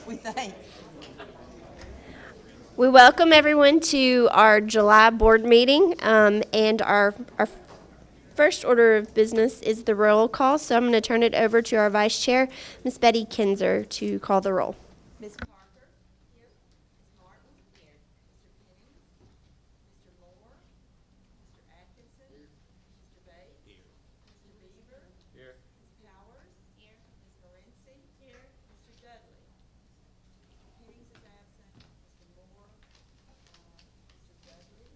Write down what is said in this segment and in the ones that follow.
We think. We welcome everyone to our July board meeting, and our first order of business is the roll call. So I'm going to turn it over to our vice chair, Ms. Betty Kinzer, to call the roll. Ms. Parker? Here. Ms. Martin? Here. Mr. Penning? Mr. Moore? Mr. Atkinson? Mr. Bates? Here. Mr. Beaver? Here. Ms. Powers? Here. Ms. Morency? Here. Mr. Dudley? Mr. Pennings is absent. Mr. Moore? Mr. Dudley?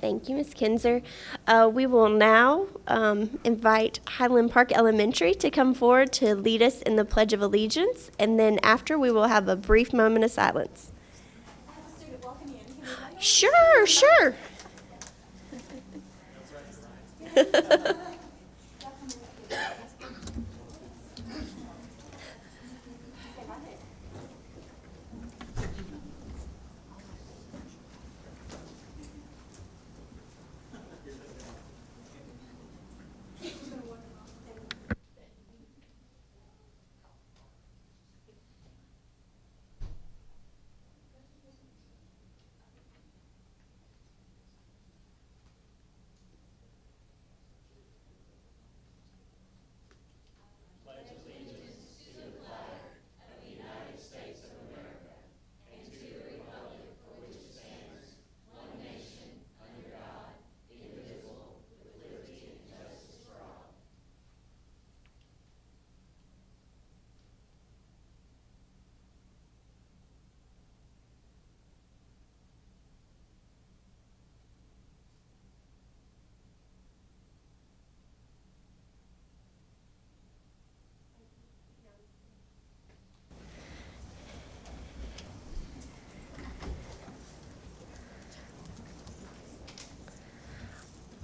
Thank you, Ms. Kinzer. We will now invite Highland Park Elementary to come forward to lead us in the Pledge of Allegiance, and then after we will have a brief moment of silence. Sure, sure.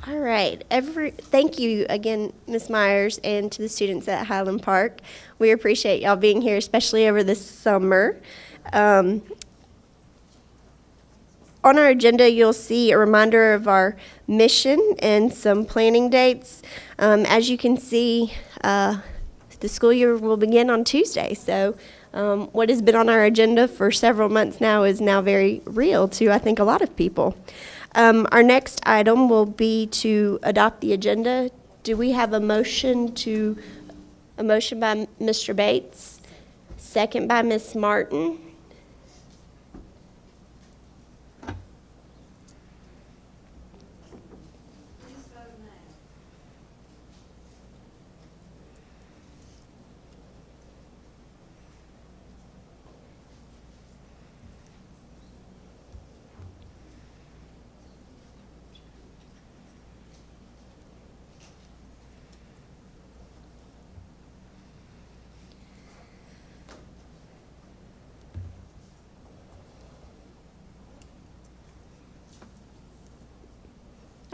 All right. Thank you again, Ms. Myers, and to the students at Highland Park. We appreciate y'all being here, especially over this summer. On our agenda, you'll see a reminder of our mission and some planning dates. As you can see, the school year will begin on Tuesday, so what has been on our agenda for several months now is now very real to, I think, a lot of people. Our next item will be to adopt the agenda. Do we have a motion by Mr. Bates, second by Ms. Martin?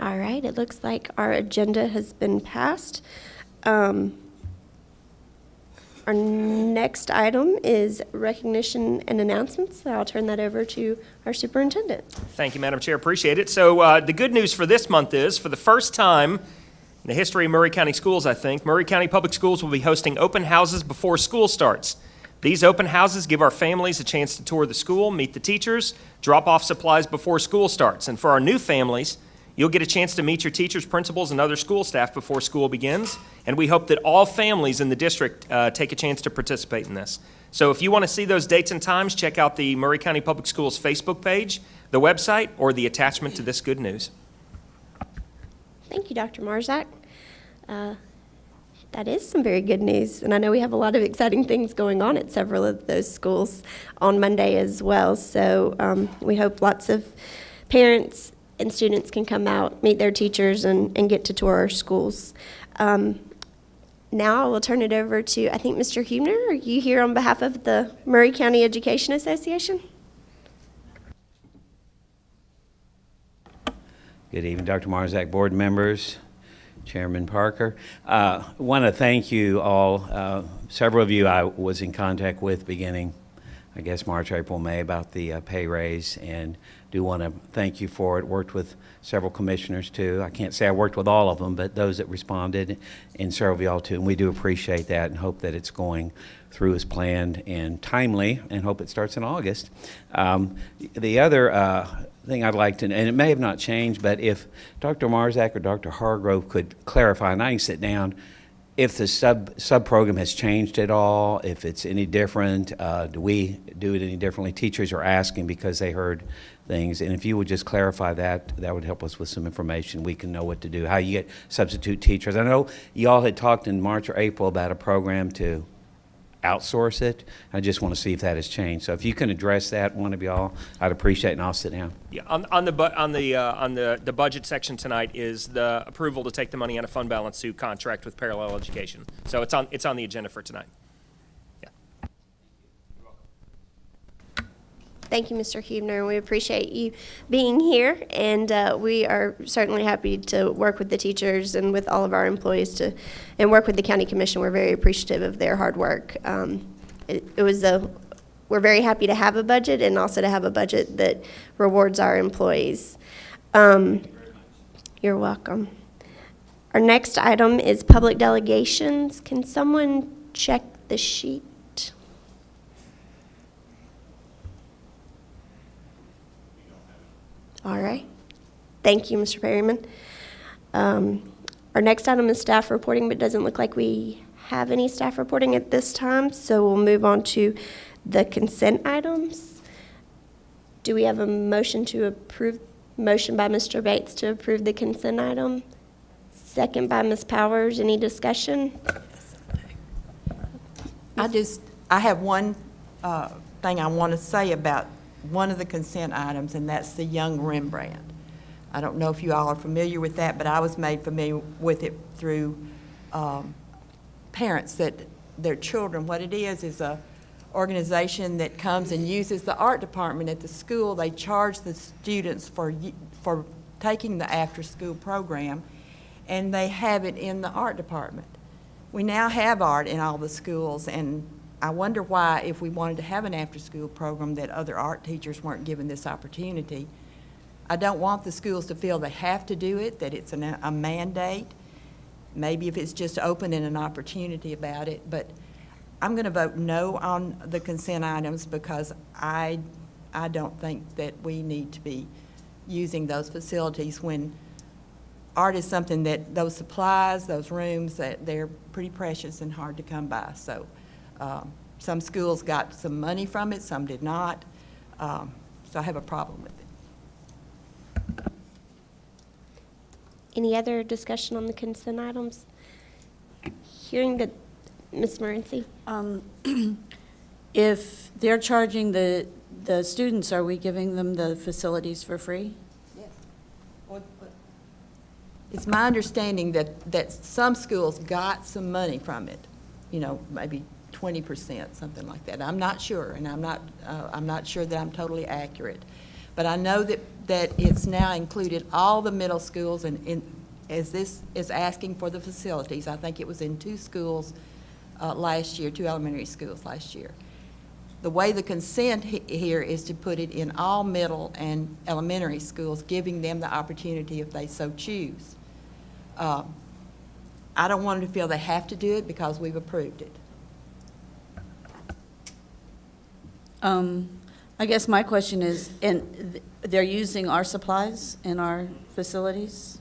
All right, it looks like our agenda has been passed. Our next item is recognition and announcements. So I'll turn that over to our superintendent. Thank you, Madam Chair. Appreciate it. So the good news for this month is, for the first time in the history of Murray County Schools, I think, Murray County Public Schools will be hosting open houses before school starts. These open houses give our families a chance to tour the school, meet the teachers, drop off supplies before school starts. And for our new families, you'll get a chance to meet your teachers, principals, and other school staff before school begins, and we hope that all families in the district take a chance to participate in this. So if you want to see those dates and times, check out the Murray County Public Schools Facebook page, the website, or the attachment to this good news. Thank you, Dr. Marzak. That is some very good news, and I know we have a lot of exciting things going on at several of those schools on Monday as well, so we hope lots of parents and students can come out, meet their teachers, and get to tour our schools. Now I will turn it over to, I think, Mr. Huebner. Are you here on behalf of the Murray County Education Association? Good evening, Dr. Marzak, board members, Chairman Parker. I want to thank you all. Several of you I was in contact with beginning, I guess, March, April, May, about the pay raise, and do want to thank you for it. Worked with several commissioners too. I can't say I worked with all of them, but those that responded, and several of y'all too. And we do appreciate that and hope that it's going through as planned and timely, and hope it starts in August. The other thing I'd like to, and it may have not changed, but if Dr. Marzak or Dr. Hargrove could clarify, and I can sit down, if the sub-program has changed at all, if it's any different, do we do it any differently? Teachers are asking because they heard things, and if you would just clarify that, that would help us with some information. We can know what to do, how you get substitute teachers. I know you all had talked in March or April about a program to outsource it. I just want to see if that has changed. So if you can address that, one of y'all, I'd appreciate it, and I'll sit down. Yeah, on the budget section tonight is the approval to take the money out of fund balance to contract with Parallel Education. So it's on the agenda for tonight. Yeah. Thank you, Mr. Huebner. We appreciate you being here, and we are certainly happy to work with the teachers and with all of our employees and work with the County Commission. We're very appreciative of their hard work. We're very happy to have a budget and also to have a budget that rewards our employees. You're welcome. Our next item is public delegations. Can someone check the sheet? All right. Thank you, Mr. Perryman. Our next item is staff reporting, but it doesn't look like we have any staff reporting at this time, so we'll move on to the consent items. Do we have a motion to approve? Motion by Mr. Bates to approve the consent item. Second by Ms. Powers. Any discussion? I have one thing I want to say about one of the consent items, and that's the Young Rembrandt. I don't know if you all are familiar with that, but I was made familiar with it through parents that their children, what it is a organization that comes and uses the art department at the school. They charge the students for taking the after-school program, and they have it in the art department. We now have art in all the schools, and I wonder why, if we wanted to have an after-school program, that other art teachers weren't given this opportunity. I don't want the schools to feel they have to do it, that it's a mandate. Maybe if it's just open and an opportunity about it, but I'm going to vote no on the consent items because I don't think that we need to be using those facilities when art is something that those supplies, those rooms, that they're pretty precious and hard to come by. So some schools got some money from it, some did not. So I have a problem with it. Any other discussion on the consent items? Hearing that, Ms. Morency? If they're charging the students, are we giving them the facilities for free? Yes. It's my understanding that some schools got some money from it, maybe 20%, something like that. I'm not sure, and I'm not sure that I'm totally accurate. But I know that it's now included all the middle schools, and as this is asking for the facilities, I think it was in 2 schools last year, 2 elementary schools last year. The way the consent here is to put it in all middle and elementary schools, giving them the opportunity if they so choose. I don't want them to feel they have to do it because we've approved it. I guess my question is, and they're using our supplies in our facilities,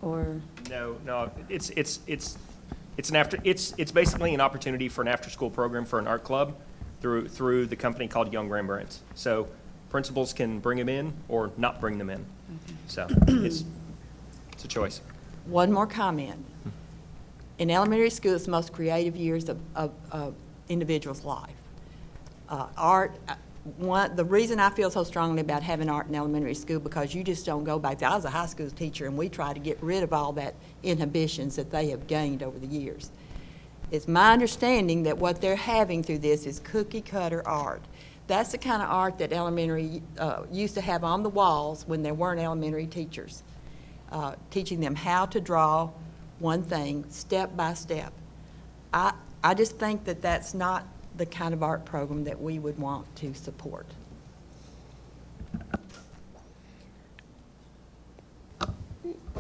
or? No, it's basically an opportunity for an after-school program for an art club through the company called Young Rembrandt. So principals can bring them in or not bring them in. Okay. So it's a choice. One more comment. In elementary school, it's the most creative years of individual's life. Art, the reason I feel so strongly about having art in elementary school, because you just don't go back there. I was a high school teacher, and we try to get rid of all that inhibitions that they have gained over the years. It's my understanding that what they're having through this is cookie-cutter art. That's the kind of art that elementary used to have on the walls when there weren't elementary teachers, teaching them how to draw one thing step by step. I just think that that's not the kind of art program that we would want to support.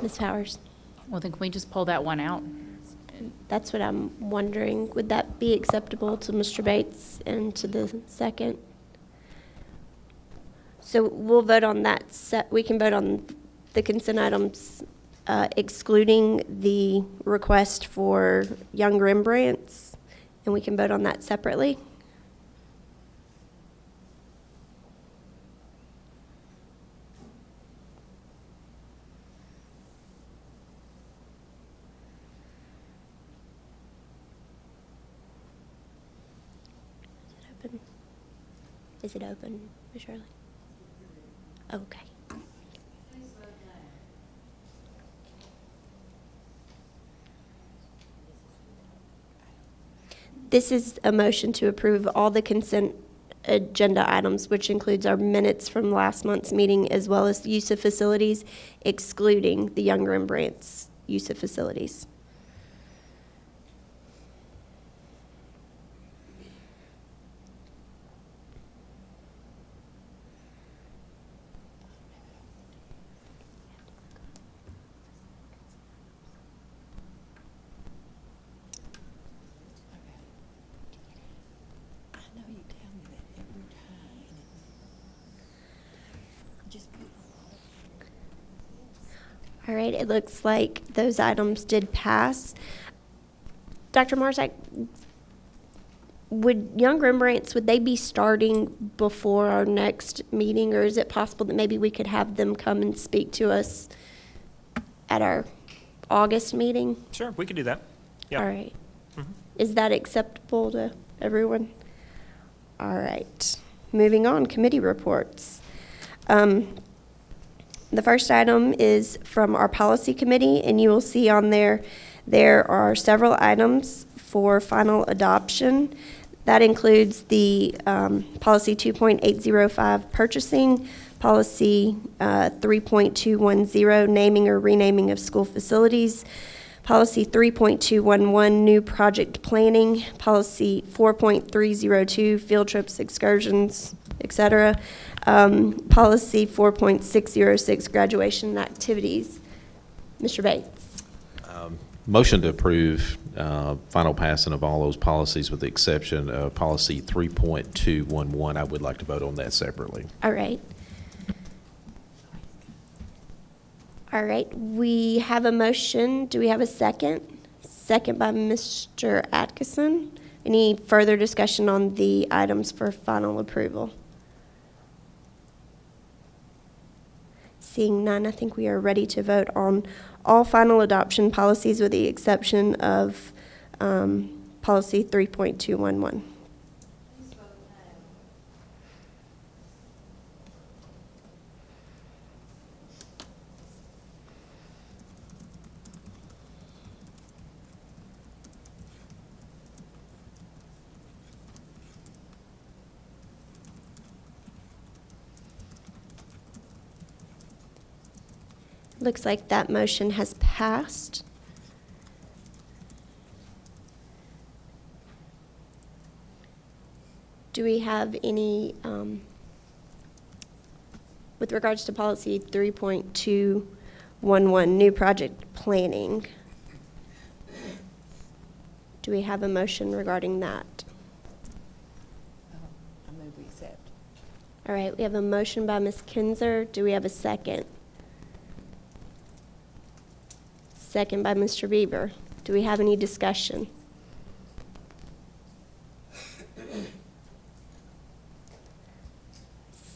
Ms. Powers? Well, then can we just pull that one out? That's what I'm wondering. Would that be acceptable to Mr. Bates and to the second? So we'll vote on that we can vote on the consent items excluding the request for Young Rembrandts, and we can vote on that separately. Is it open, Ms. Shirley? Okay. This is a motion to approve all the consent agenda items, which includes our minutes from last month's meeting, as well as use of facilities, excluding the Young Rembrandts use of facilities. All right, it looks like those items did pass. Dr. Marzak, would Young Rembrandts, would they be starting before our next meeting, or is it possible that maybe we could have them come and speak to us at our August meeting? Sure, we could do that. Yeah. All right. Is that acceptable to everyone? All right. Moving on, committee reports. The first item is from our policy committee, and you will see on there are several items for final adoption. That includes the policy 2.805 purchasing, policy 3.210 naming or renaming of school facilities, policy 3.211 new project planning, policy 4.302 field trips, excursions, etc. Policy 4.606 graduation activities. Mr. Bates. Motion to approve final passing of all those policies with the exception of policy 3.211. I would like to vote on that separately. All right. All right, we have a motion. Do we have a second? Second by Mr. Atkinson. Any further discussion on the items for final approval? Seeing none, I think we are ready to vote on all final adoption policies with the exception of policy 3.211. Looks like that motion has passed. Do we have any, with regards to policy 3.211, new project planning, do we have a motion regarding that? I move we accept. All right, we have a motion by Ms. Kinzer. Do we have a second? Second by Mr. Bieber. Do we have any discussion?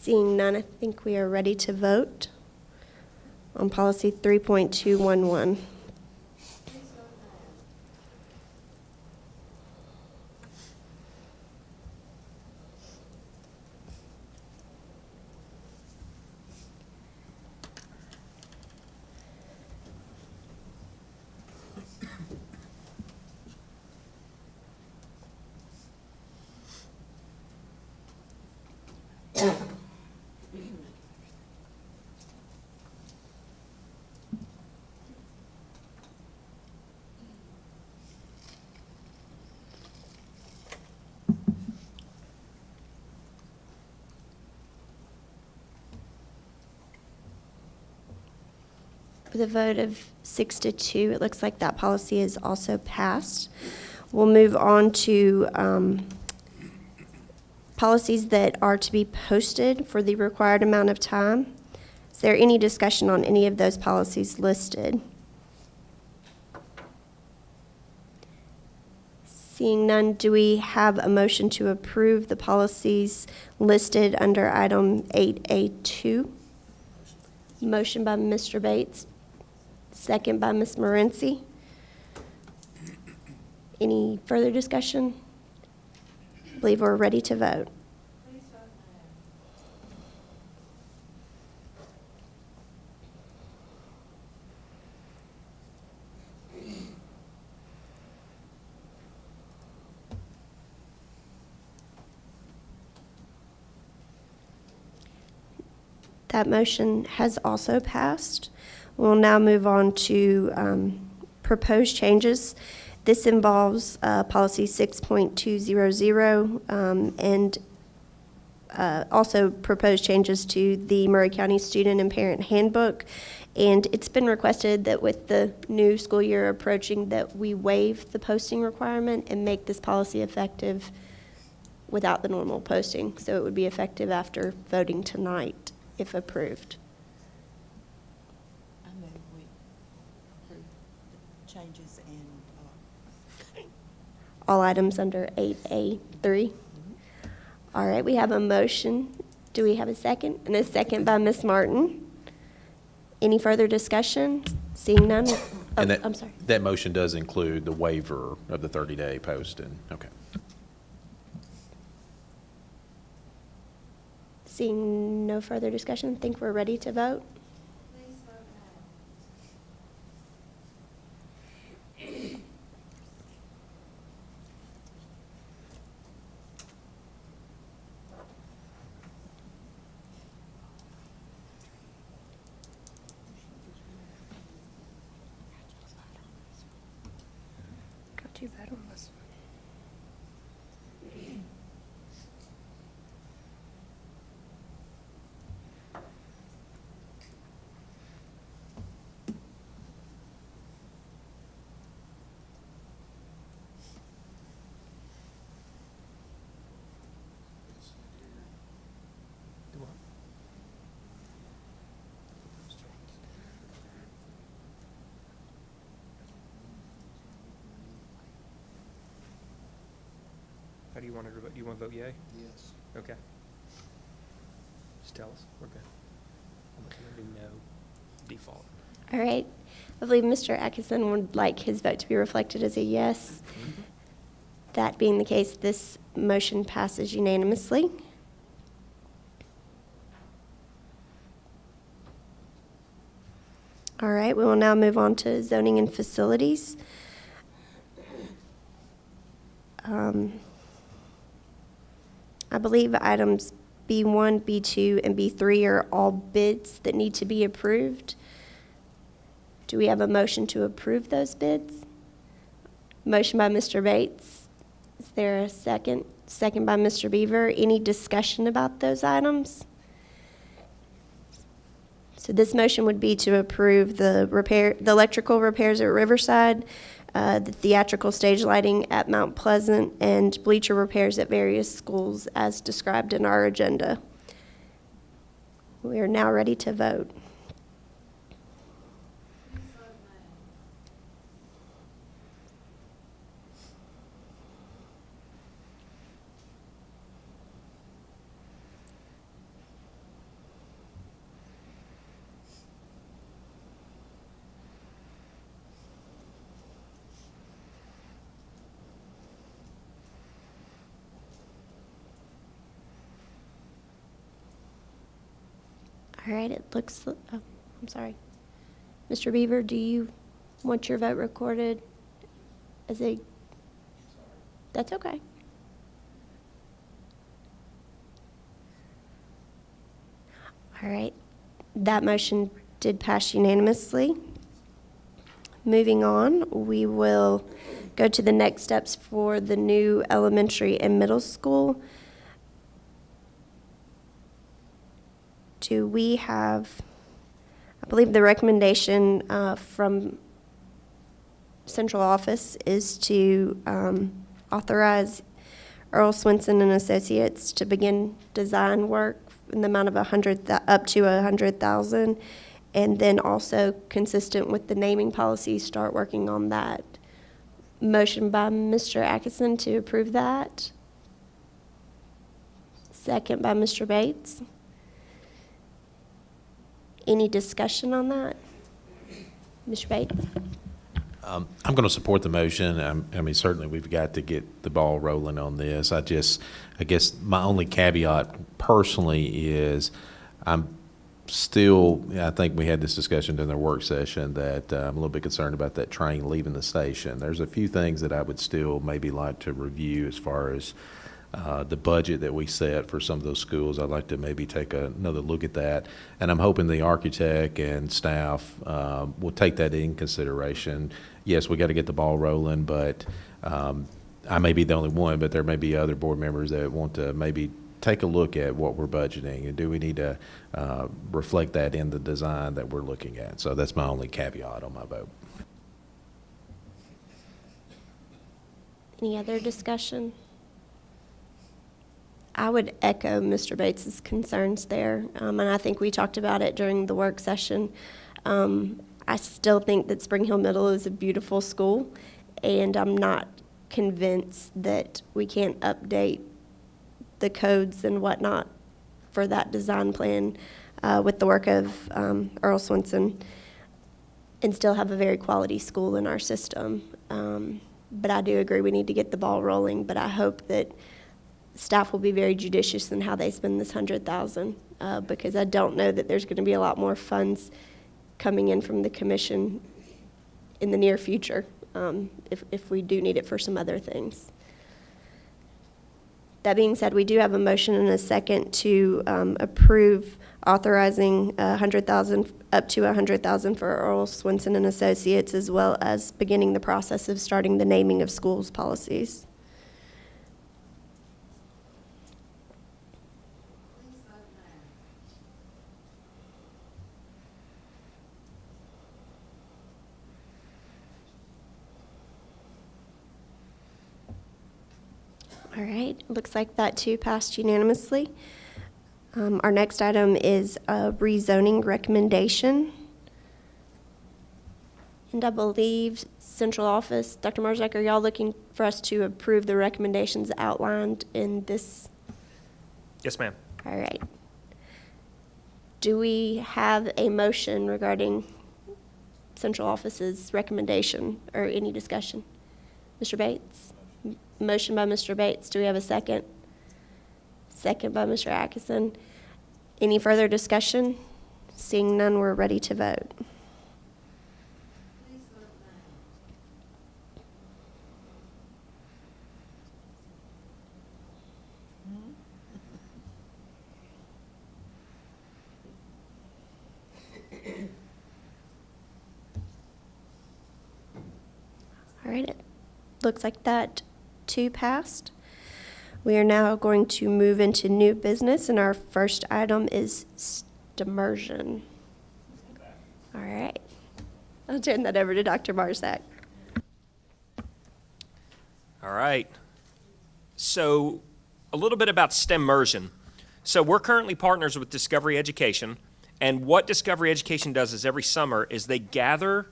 Seeing none, I think we are ready to vote on policy 3.211. With a vote of 6-2, it looks like that policy is also passed. We'll move on to policies that are to be posted for the required amount of time. Is there any discussion on any of those policies listed? Seeing none, do we have a motion to approve the policies listed under item 8A2? Motion by Mr. Bates, second by Ms. Morency. Any further discussion? I believe we're ready to vote. That motion has also passed. We'll now move on to proposed changes. This involves policy 6.200 and also proposed changes to the Murray County Student and Parent Handbook. And it's been requested that with the new school year approaching that we waive the posting requirement and make this policy effective without the normal posting. So it would be effective after voting tonight, if approved. I move we approve the changes and, All items under 8A3. All right, we have a motion. Do we have a second? And a second by Ms. Martin. Any further discussion? Seeing none? And Oh, I'm sorry. that motion does include the waiver of the 30-day posting. Okay. Seeing no further discussion, I think we're ready to vote. Got you vote on this one. How do you want to vote? Do you want to vote yea? Yes. Okay. Just tell us. We're good. I'm going to do no default. All right. I believe Mr. Atkinson would like his vote to be reflected as a yes. That being the case, this motion passes unanimously. All right, we will now move on to zoning and facilities. I believe items B1, B2, and B3 are all bids that need to be approved. Do we have a motion to approve those bids? Motion by Mr. Bates. Is there a second? Second by Mr. Beaver. Any discussion about those items? So this motion would be to approve the electrical repairs at Riverside, the theatrical stage lighting at Mount Pleasant, and bleacher repairs at various schools as described in our agenda. We are now ready to vote. All right, it looks, I'm sorry. Mr. Beaver, do you want your vote recorded as a, that's okay. All right, that motion did pass unanimously. Moving on, we will go to the next steps for the new elementary and middle school. Do we have I believe the recommendation from central office is to authorize Earl Swinson and Associates to begin design work in the amount of up to $100,000, and then also consistent with the naming policy, start working on that. Motion by Mr. Atkinson to approve that. Second by Mr. Bates. Any discussion on that? Mr. Bates? I'm going to support the motion. I mean, certainly we've got to get the ball rolling on this. I guess my only caveat personally is I think we had this discussion during the work session that I'm a little bit concerned about that train leaving the station. There's a few things that I would still maybe like to review as far as the budget that we set for some of those schools. I'd like to maybe take another look at that. And I'm hoping the architect and staff will take that in consideration. Yes, we got to get the ball rolling, but I may be the only one, but there may be other board members that want to maybe take a look at what we're budgeting, and do we need to reflect that in the design that we're looking at. So that's my only caveat on my vote. Any other discussion? I would echo Mr. Bates's concerns there, and I think we talked about it during the work session. I still think that Spring Hill Middle is a beautiful school, and I'm not convinced that we can't update the codes and whatnot for that design plan with the work of Earl Swinson and still have a very quality school in our system. But I do agree we need to get the ball rolling, but I hope that staff will be very judicious in how they spend this $100,000 because I don't know that there's going to be a lot more funds coming in from the commission in the near future if we do need it for some other things. That being said, we do have a motion and a second to approve authorizing $100,000 up to $100,000 for Earl Swinson and Associates, as well as beginning the process of starting the naming of schools policies. All right, looks like that too passed unanimously. Our next item is a rezoning recommendation. And I believe central office, Dr. Marzak, are y'all looking for us to approve the recommendations outlined in this? Yes, ma'am. All right. Do we have a motion regarding central office's recommendation or any discussion? Mr. Bates? Motion by Mr. Bates. Do we have a second? Second by Mr. Atkinson. Any further discussion? Seeing none, we're ready to vote. All right, it looks like that too passed. We are now going to move into new business, and our first item is immersion. All right. I'll turn that over to Dr. Marzak. All right. So a little bit about STEM immersion. So we're currently partners with Discovery Education, and what Discovery Education does is every summer is they gather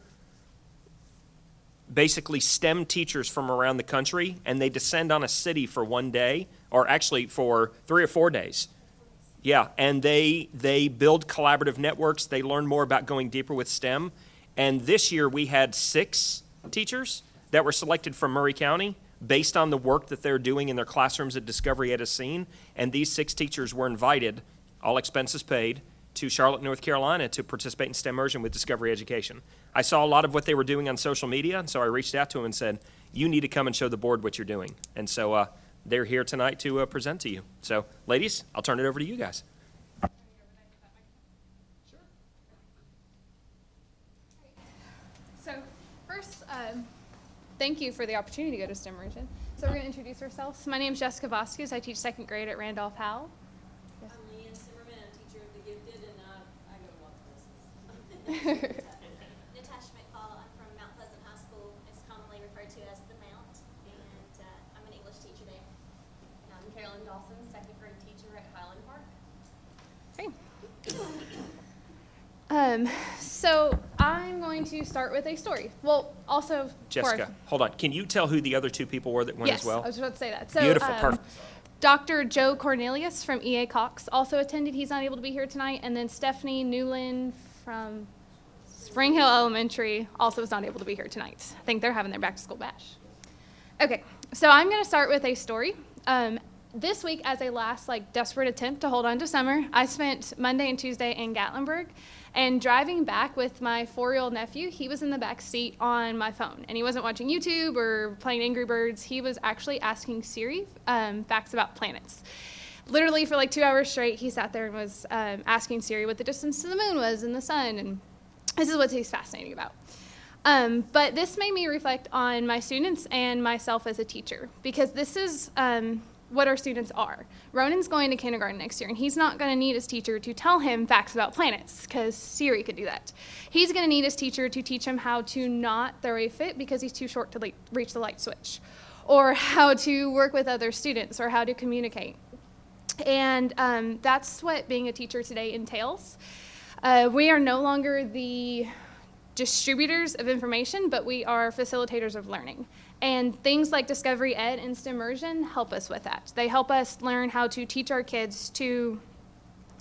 basically STEM teachers from around the country, and they descend on a city for one day, or actually for 3 or 4 days. Yeah, and they build collaborative networks. They learn more about going deeper with STEM. And this year we had 6 teachers that were selected from Murray County based on the work that they're doing in their classrooms at Discovery Ed has seen. And these 6 teachers were invited, all expenses paid, to Charlotte, North Carolina to participate in STEM immersion with Discovery Education. I saw a lot of what they were doing on social media, and so I reached out to them and said, you need to come and show the board what you're doing. And so they're here tonight to present to you. So, ladies, I'll turn it over to you guys. So first, thank you for the opportunity to go to STEM immersion. So we're going to introduce ourselves. My name is Jessica Vasquez. I teach 2nd grade at Randolph Howell. I'm Leanne Zimmerman, I'm teacher of the gifted, and I go to a lot of places. Natasha McFall. I'm from Mount Pleasant High School. It's commonly referred to as the Mount, and I'm an English teacher there. And I'm Carolyn Dawson, second grade teacher at Highland Park. So I'm going to start with a story. Well, also Jessica, hold on. Can you tell who the other two people were that went yes, as well? I was about to say that. So, Beautiful, perfect. Dr. Joe Cornelius from EA Cox also attended. He's not able to be here tonight. And then Stephanie Newland from Spring Hill Elementary also is not able to be here tonight. I think they're having their back to school bash. Okay, so I'm going to start with a story. This week, as a last desperate attempt to hold on to summer, I spent Monday and Tuesday in Gatlinburg. And driving back with my 4-year-old nephew, he was in the back seat on my phone. And he wasn't watching YouTube or playing Angry Birds. He was actually asking Siri facts about planets. Literally for 2 hours straight, he sat there and was asking Siri what the distance to the moon was and the sun. And this is what he's fascinating about. But this made me reflect on my students and myself as a teacher, because this is what our students are. Ronan's going to kindergarten next year, and he's not going to need his teacher to tell him facts about planets, because Siri could do that. He's going to need his teacher to teach him how to not throw a fit because he's too short to reach the light switch, or how to work with other students, or how to communicate. And that's what being a teacher today entails. We are no longer the distributors of information, but we are facilitators of learning. And things like Discovery Ed and STEMmersion help us with that. They help us learn how to teach our kids to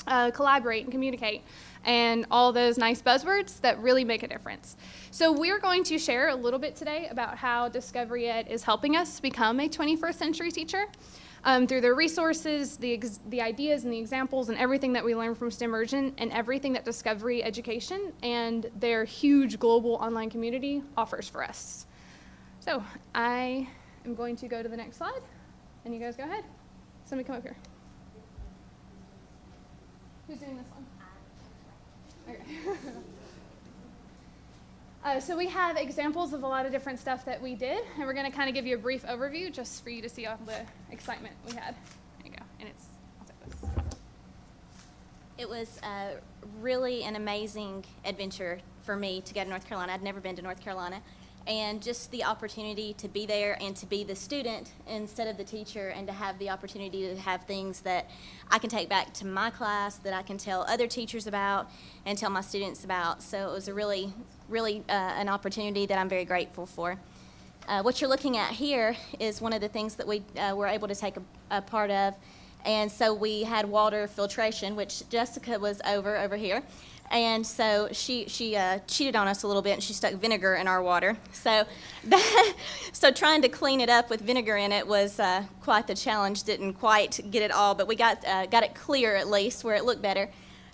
collaborate and communicate, and all those nice buzzwords that really make a difference. So we're going to share a little bit today about how Discovery Ed is helping us become a 21st century teacher through the resources, the ideas and the examples and everything that we learn from STEMmersion, and everything that Discovery Education and their huge global online community offers for us. So I am going to go to the next slide, and you guys go ahead. Somebody come up here. Who's doing this one? Okay. So we have examples of a lot of different stuff that we did, and we're going to kind of give you a brief overview just for you to see all the excitement we had. There you go. And I'll take this. It was really an amazing adventure for me to go to North Carolina. I'd never been to North Carolina. And just the opportunity to be there and to be the student instead of the teacher, and to have the opportunity to have things that I can take back to my class, that I can tell other teachers about and tell my students about. So it was a really an opportunity that I'm very grateful for. What you're looking at here is one of the things that we were able to take a part of. And so we had water filtration, which Jessica was over here. And so she cheated on us a little bit, and she stuck vinegar in our water. So so trying to clean it up with vinegar in it was quite the challenge. Didn't quite get it all, but we got it clear at least, where it looked better.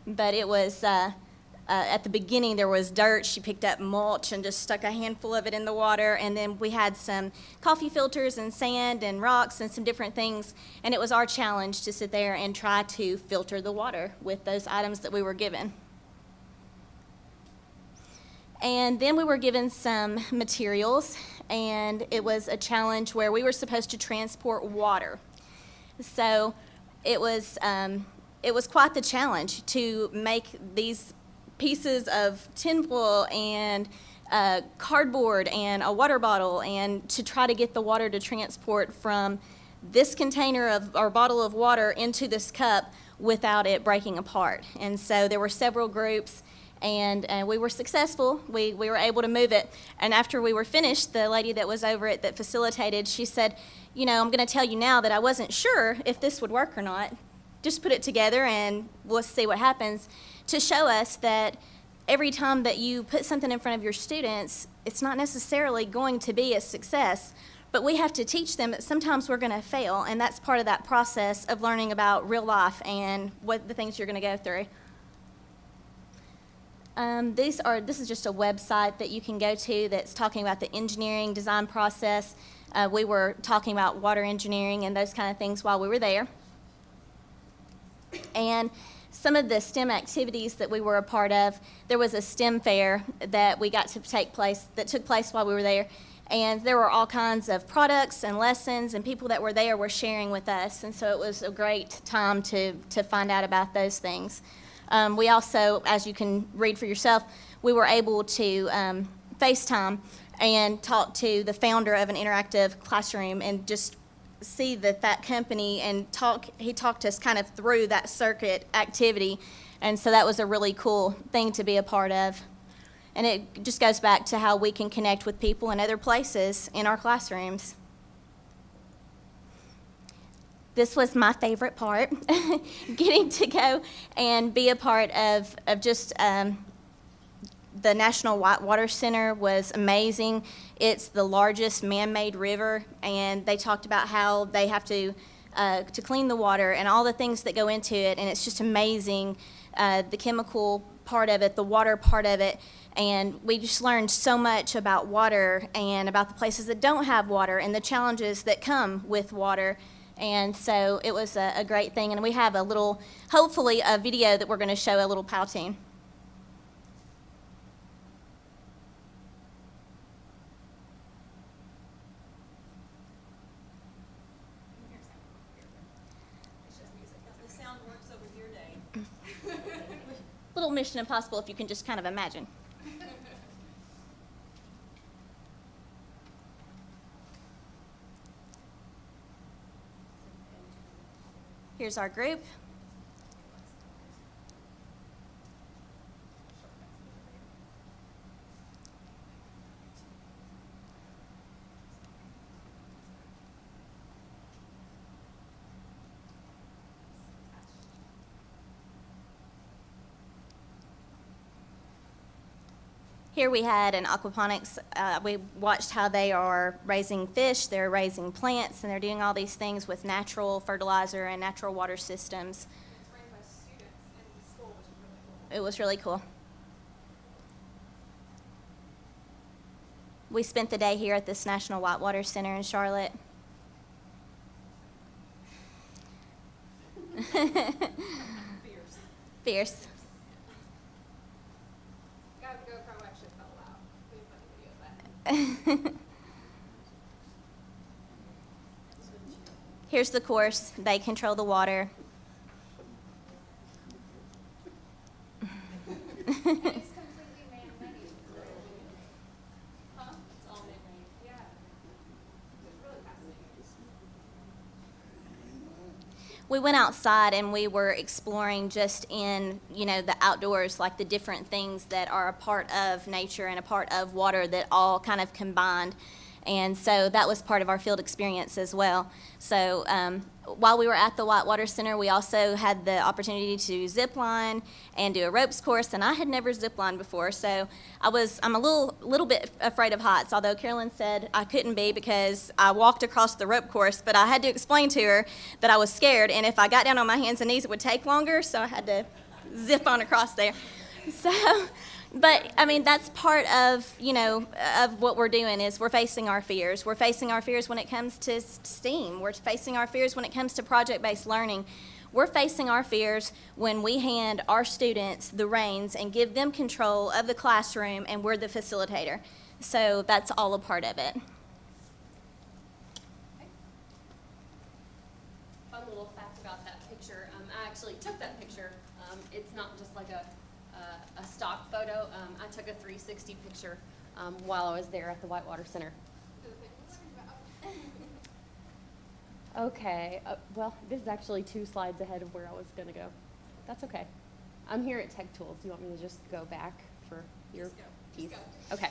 But it was at the beginning there was dirt. She picked up mulch and just stuck a handful of it in the water. And then we had some coffee filters and sand and rocks and some different things. And it was our challenge to sit there and try to filter the water with those items that we were given. And then we were given some materials, and it was a challenge where we were supposed to transport water. So it was quite the challenge to make these pieces of tinfoil and cardboard and a water bottle, and to try to get the water to transport from this container of or bottle of water into this cup without it breaking apart. And so there were several groups, and we were successful. We were able to move it. And after we were finished, the lady that was over it that facilitated, she said, you know, I'm going to tell you now that I wasn't sure if this would work or not. Just put it together and we'll see what happens, to show us that every time that you put something in front of your students, it's not necessarily going to be a success. But we have to teach them that sometimes we're going to fail, and that's part of that process of learning about real life and what the things you're going to go through. This is just a website that you can go to that's talking about the engineering design process. We were talking about water engineering and those kind of things while we were there. And some of the STEM activities that we were a part of, there was a STEM fair that we got to that took place while we were there. And there were all kinds of products and lessons, and people that were there were sharing with us. And so it was a great time to find out about those things. We also, as you can read for yourself, we were able to FaceTime and talk to the founder of an interactive classroom and just see that company and he talked us kind of through that circuit activity. And so that was a really cool thing to be a part of. And it just goes back to how we can connect with people in other places in our classrooms. This was my favorite part, getting to go and be a part of just the National Whitewater Center was amazing. It's the largest man-made river, and they talked about how they have to clean the water and all the things that go into it, and it's just amazing, the chemical part of it, the water part of it, and we just learned so much about water and about the places that don't have water and the challenges that come with water. And so it was a great thing, and we have hopefully a video that we're going to show a little Powtoon. The sound works over here, Dave. Little Mission Impossible, if you can just kind of imagine. Here's our group. Here we had an aquaponics. We watched how they are raising fish, they're raising plants, and they're doing all these things with natural fertilizer and natural water systems. It's ran by students in the school, which is really cool. It was really cool. We spent the day here at this National Whitewater Center in Charlotte. Fierce. GoPro actually fell out. We have a funny video of that. Here's the course. They control the water. It's completely man-made. Huh? It's all man-made. Yeah. It's really fascinating. We went outside and we were exploring just in, the outdoors, like the different things that are a part of nature and a part of water that all kind of combined. And so that was part of our field experience as well. So while we were at the Whitewater Center, we also had the opportunity to zip line and do a ropes course, and I had never zip lined before, so I'm a little bit afraid of heights, although Carolyn said I couldn't be because I walked across the rope course, but I had to explain to her that I was scared, and if I got down on my hands and knees, it would take longer, so I had to zip on across there. So, but I mean, that's part of, of what we're doing is we're facing our fears. We're facing our fears when it comes to STEAM. We're facing our fears when it comes to project-based learning. We're facing our fears when we hand our students the reins and give them control of the classroom, and we're the facilitator. So that's all a part of it. Fun little fact about that picture. I actually took that picture. It's not just like a stock photo. I took a 360 picture while I was there at the Whitewater Center. Okay, well, this is actually 2 slides ahead of where I was going to go. That's okay. I'm here at Tech Tools. You want me to just go back for your piece? Okay.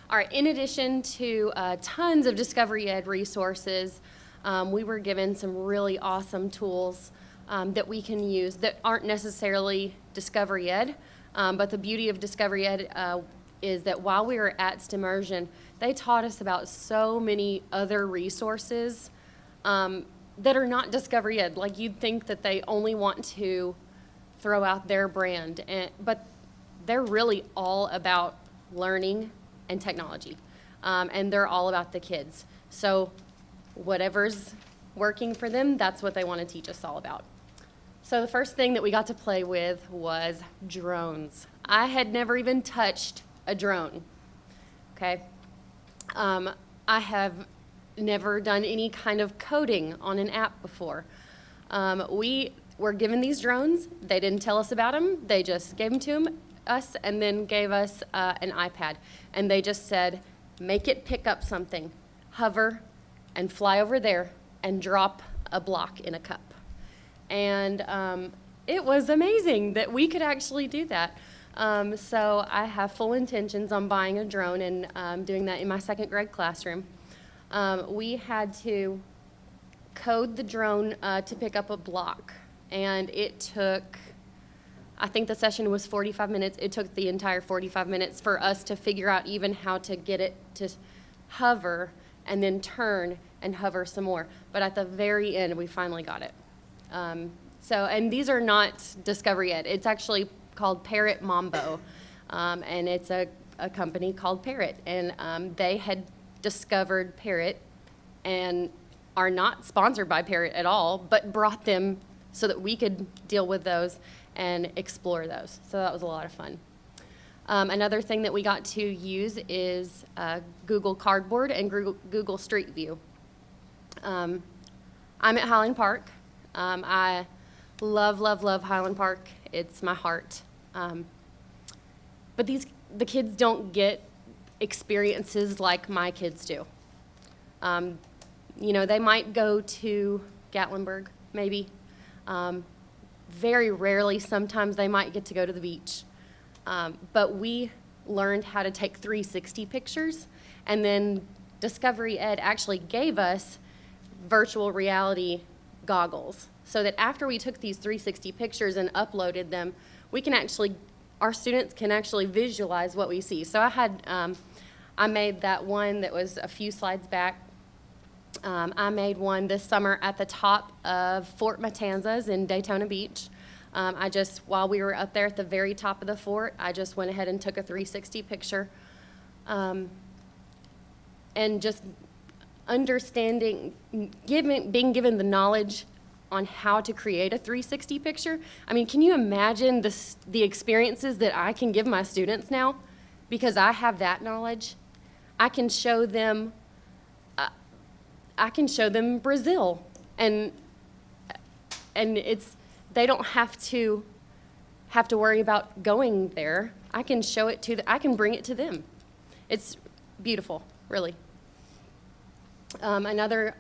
All right, in addition to tons of Discovery Ed resources, we were given some really awesome tools that we can use that aren't necessarily Discovery Ed, but the beauty of Discovery Ed is that while we were at STEMmersion, they taught us about so many other resources that are not Discovery Ed. Like, you'd think that they only want to throw out their brand, but they're really all about learning and technology, and they're all about the kids. So whatever's working for them, that's what they want to teach us all about. So the first thing that we got to play with was drones. I had never even touched a drone, okay? I have never done any kind of coding on an app before. We were given these drones. They didn't tell us about them. They just gave them to us and then gave us an iPad. And they just said, make it pick up something, hover, and fly over there and drop a block in a cup. And it was amazing that we could actually do that. So I have full intentions on buying a drone and doing that in my second grade classroom. We had to code the drone to pick up a block, and it took, I think the session was 45 minutes. It took the entire 45 minutes for us to figure out even how to get it to hover and then turn and hover some more. But at the very end, we finally got it. And these are not Discovery Ed. It's actually called Parrot Mambo, and it's a company called Parrot. And they had discovered Parrot and are not sponsored by Parrot at all, but brought them so that we could deal with those and explore those. So that was a lot of fun. Another thing that we got to use is Google Cardboard and Google Street View. I'm at Highland Park. I love, love, love Highland Park. It's my heart. But the kids don't get experiences like my kids do. You know, they might go to Gatlinburg, maybe. Very rarely, sometimes they might get to go to the beach. But we learned how to take 360 pictures, and then Discovery Ed actually gave us virtual reality goggles, so that after we took these 360 pictures and uploaded them, we can actually, our students can actually visualize what we see. So I made that one that was a few slides back. I made one this summer at the top of Fort Matanzas in Daytona Beach. While we were up there at the very top of the fort, I just went ahead and took a 360 picture. And just understanding, being given the knowledge on how to create a 360 picture. I mean, can you imagine the experiences that I can give my students now? Because I have that knowledge. I can show them Brazil, and they don't have to worry about going there. I can show it I can bring it to them. It's beautiful, really. Another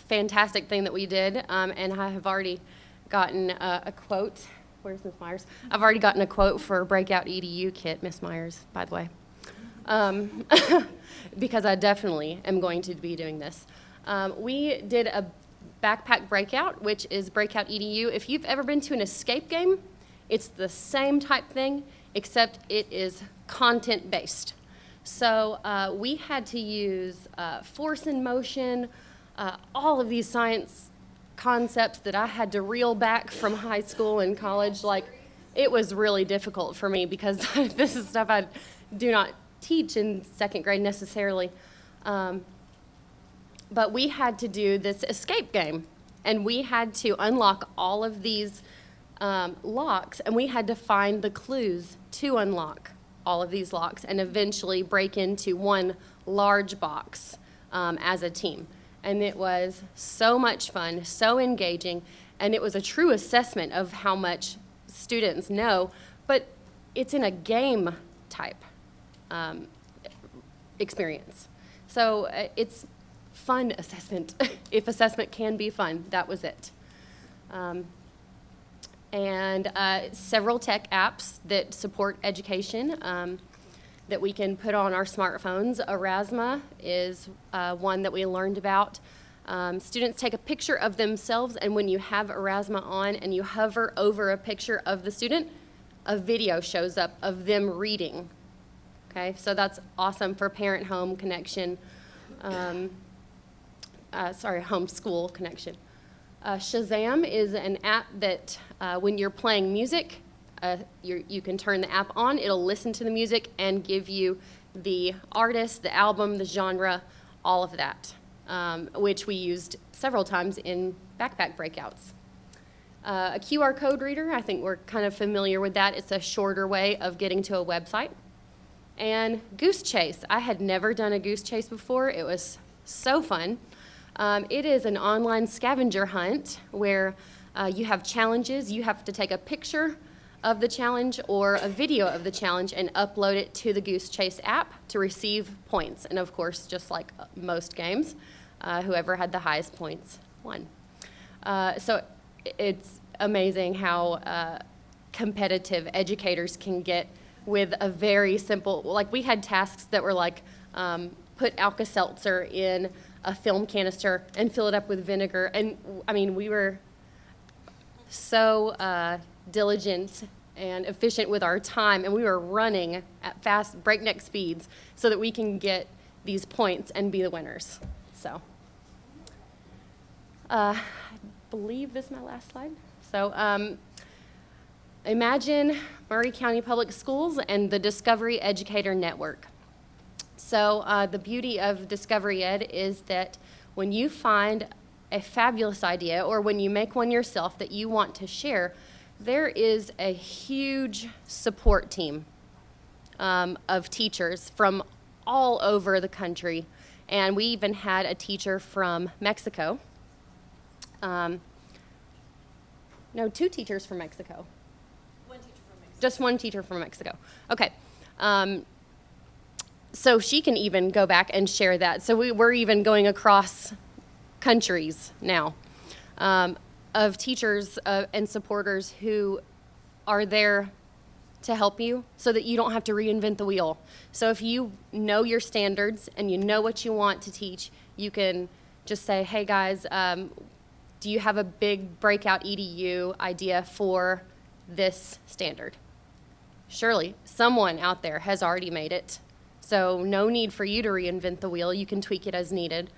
fantastic thing that we did, and I have already gotten a quote. Where's Ms. Myers? I've already gotten a quote for Breakout EDU kit, Ms. Myers, by the way, because I definitely am going to be doing this. We did a backpack breakout, which is Breakout EDU. If you've ever been to an escape game, it's the same type thing, except it is content-based. So we had to use force and motion, all of these science concepts that I had to reel back from high school and college. Like, it was really difficult for me because this is stuff I do not teach in second grade necessarily. But we had to do this escape game, and we had to unlock all of these locks, and we had to find the clues to unlock all of these locks and eventually break into one large box as a team. And it was so much fun, so engaging, and it was a true assessment of how much students know, but it's in a game type experience. So it's fun assessment. If assessment can be fun, that was it. And several tech apps that support education that we can put on our smartphones. Erasma is one that we learned about. Students take a picture of themselves, and when you have Erasma on and you hover over a picture of the student, a video shows up of them reading. Okay, so that's awesome for parent-home connection. Home-school connection. Shazam is an app that when you're playing music, you can turn the app on, it'll listen to the music and give you the artist, the album, the genre, all of that, which we used several times in backpack breakouts. A QR code reader, I think we're kind of familiar with that. It's a shorter way of getting to a website. And Goose Chase. I had never done a Goose Chase before. It was so fun. It is an online scavenger hunt where you have challenges. You have to take a picture of the challenge or a video of the challenge and upload it to the Goose Chase app to receive points. And of course, just like most games, whoever had the highest points won. So it's amazing how competitive educators can get with a very simple, like we had tasks that were like, put Alka-Seltzer in a film canister and fill it up with vinegar. And I mean, we were so diligent and efficient with our time, and we were running at fast breakneck speeds so that we can get these points and be the winners. So I believe this is my last slide. So imagine Maury County Public Schools and the Discovery Educator Network. So the beauty of Discovery Ed is that when you find a fabulous idea or when you make one yourself that you want to share, there is a huge support team of teachers from all over the country. And we even had a teacher from Mexico. No, 2 teachers from Mexico. One teacher from Mexico. Just one teacher from Mexico. Okay. So she can even go back and share that. So we're even going across countries now of teachers and supporters who are there to help you so that you don't have to reinvent the wheel. So if you know your standards and you know what you want to teach, you can just say, hey guys, do you have a big breakout EDU idea for this standard? Surely someone out there has already made it. So no need for you to reinvent the wheel. You can tweak it as needed.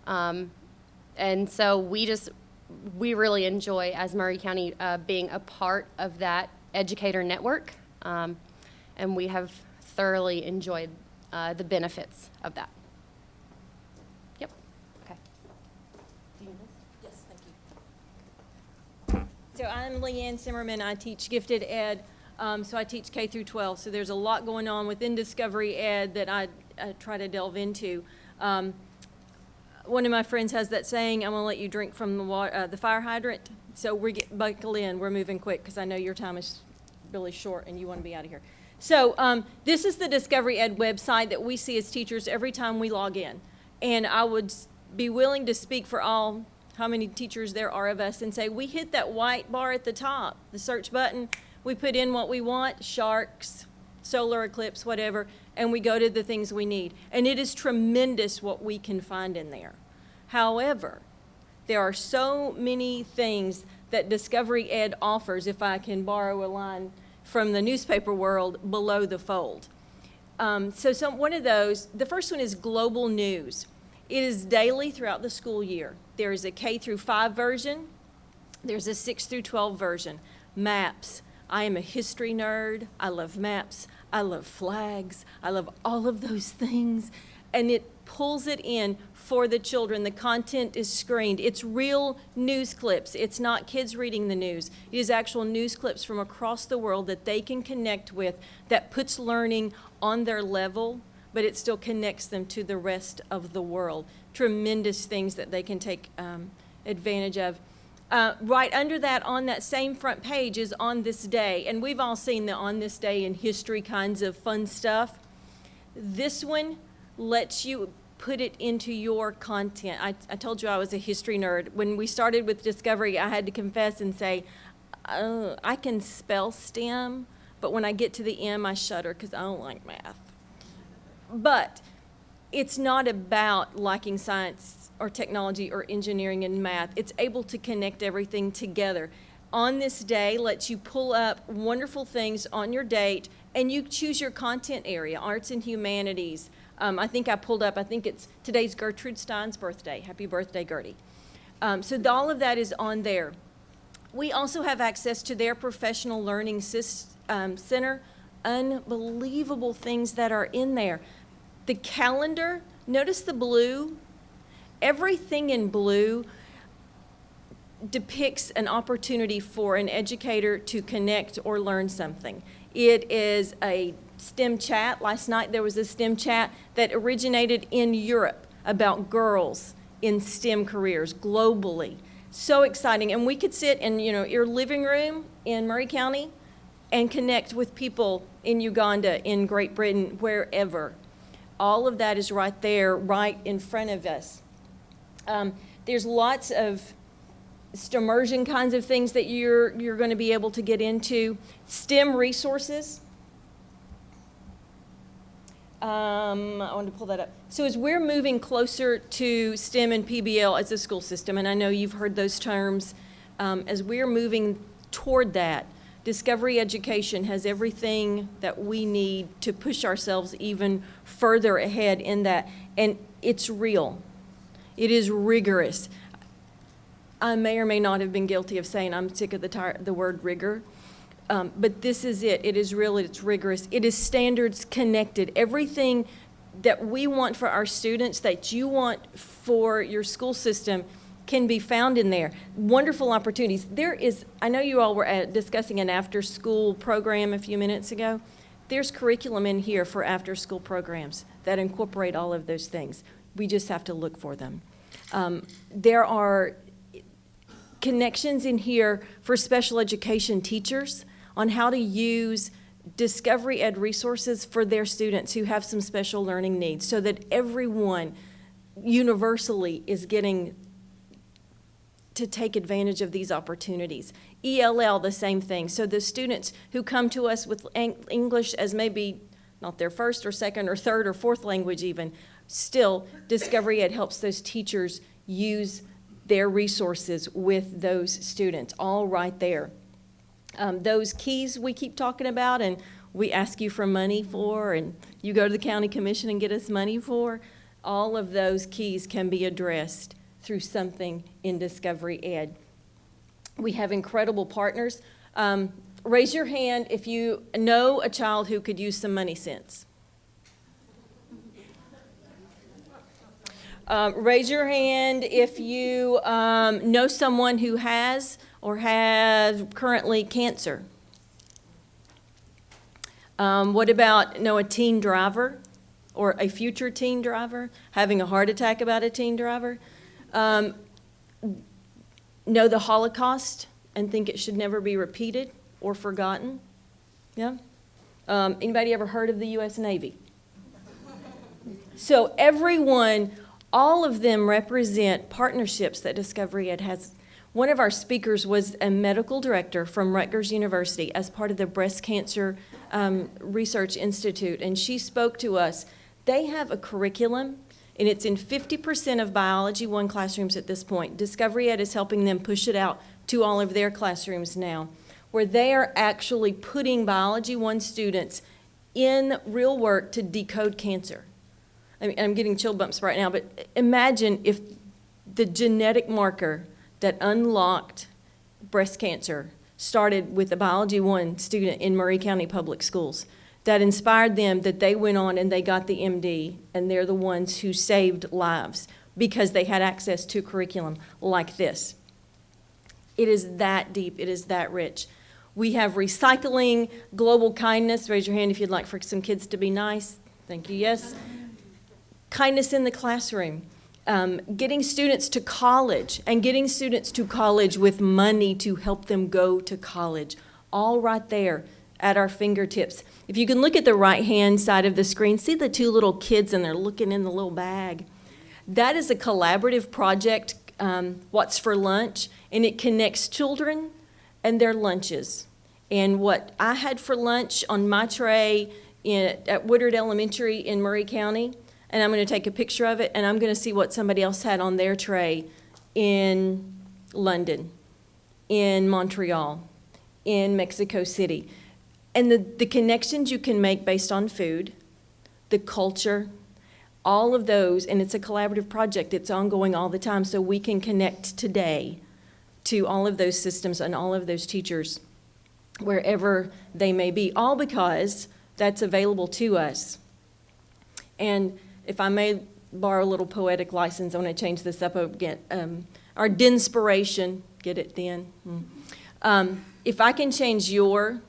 And so we really enjoy, as Maury County, being a part of that educator network. And we have thoroughly enjoyed the benefits of that. Yep. Okay. Yes, thank you. So I'm Leanne Zimmerman. I teach gifted ed. So I teach K through 12. So there's a lot going on within Discovery Ed that I try to delve into. One of my friends has that saying, I'm going to let you drink from the fire hydrant. So buckle in. We're moving quick because I know your time is really short and you want to be out of here. So this is the Discovery Ed website that we see as teachers every time we log in. And I would be willing to speak for all how many teachers there are of us and say, we hit that white bar at the top, the search button. We put in what we want, sharks, solar eclipse, whatever, and we go to the things we need. And it is tremendous what we can find in there. However, there are so many things that Discovery Ed offers, if I can borrow a line from the newspaper world, below the fold. One of those, the first one is global news. It is daily throughout the school year. There is a K through 5 version. There's a 6 through 12 version. Maps. I am a history nerd. I love maps. I love flags. I love all of those things. And it pulls it in for the children. The content is screened. It's real news clips. It's not kids reading the news. It is actual news clips from across the world that they can connect with, that puts learning on their level, but it still connects them to the rest of the world. Tremendous things that they can take advantage of. Right under that, on that same front page, is On This Day. And we've all seen the On This Day in history kinds of fun stuff. This one lets you put it into your content. I told you I was a history nerd. When we started with Discovery, I had to confess and say, I can spell STEM, but when I get to the M, I shudder because I don't like math. But it's not about liking science or technology or engineering and math. It's able to connect everything together. On This Day lets you pull up wonderful things on your date, and you choose your content area, arts and humanities. I think it's today's Gertrude Stein's birthday. Happy birthday, Gertie. So all of that is on there. We also have access to their professional learning center. Unbelievable things that are in there. The calendar, notice the blue. Everything in blue depicts an opportunity for an educator to connect or learn something. It is a STEM chat. Last night there was a STEM chat that originated in Europe about girls in STEM careers globally. So exciting. And we could sit in your living room in Maury County and connect with people in Uganda, in Great Britain, wherever. All of that is right there, right in front of us. There's lots of immersion kinds of things that you're going to be able to get into. STEM resources. I wanted to pull that up. So as we're moving closer to STEM and PBL as a school system, and I know you've heard those terms, as we're moving toward that, Discovery Education has everything that we need to push ourselves even further ahead in that. And it's real. It is rigorous. I may or may not have been guilty of saying I'm sick of the word rigor. But this is it. It is real. It's rigorous. It is standards connected. Everything that we want for our students, that you want for your school system, can be found in there. Wonderful opportunities. There is, I know you all were discussing an after-school program a few minutes ago. There's curriculum in here for after-school programs that incorporate all of those things. We just have to look for them. There are connections in here for special education teachers on how to use Discovery Ed resources for their students who have some special learning needs, so that everyone universally is getting to take advantage of these opportunities. ELL, the same thing. So the students who come to us with English as maybe not their first or second or third or fourth language even, still Discovery Ed helps those teachers use their resources with those students, all right there. Those keys we keep talking about and we ask you for money for, and you go to the county commission and get us money for, all of those keys can be addressed through something in Discovery Ed. We have incredible partners. Raise your hand if you know a child who could use some money sense. Raise your hand if you know someone who has or has currently cancer. What about a teen driver or a future teen driver having a heart attack about a teen driver? Know the Holocaust and think it should never be repeated or forgotten? Yeah? Anybody ever heard of the U.S. Navy? So everyone, all of them represent partnerships that Discovery Ed has. One of our speakers was a medical director from Rutgers University as part of the Breast Cancer Research Institute, and she spoke to us. They have a curriculum, and it's in 50% of Biology 1 classrooms at this point. Discovery Ed is helping them push it out to all of their classrooms now, where they are actually putting Biology 1 students in real work to decode cancer. I mean, I'm getting chill bumps right now, but imagine if the genetic marker that unlocked breast cancer started with a Biology 1 student in Murray County Public Schools, that inspired them, that they went on and they got the MD, and they're the ones who saved lives because they had access to curriculum like this. It is that deep. It is that rich. We have recycling, global kindness. Raise your hand if you'd like for some kids to be nice. Thank you, yes. Kindness in the classroom. Getting students to college, and getting students to college with money to help them go to college. All right there at our fingertips. If you can look at the right-hand side of the screen, see the two little kids and they're looking in the little bag. That is a collaborative project, What's for Lunch, and it connects children and their lunches. And what I had for lunch on my tray at Woodard Elementary in Murray County, and I'm going to take a picture of it, and I'm going to see what somebody else had on their tray in London, in Montreal, in Mexico City. And the connections you can make based on food, the culture, all of those, and it's a collaborative project. It's ongoing all the time, so we can connect today to all of those systems and all of those teachers wherever they may be, all because that's available to us. And if I may borrow a little poetic license, I want to change this up again. Our dinspiration, get it, Din? If I can change your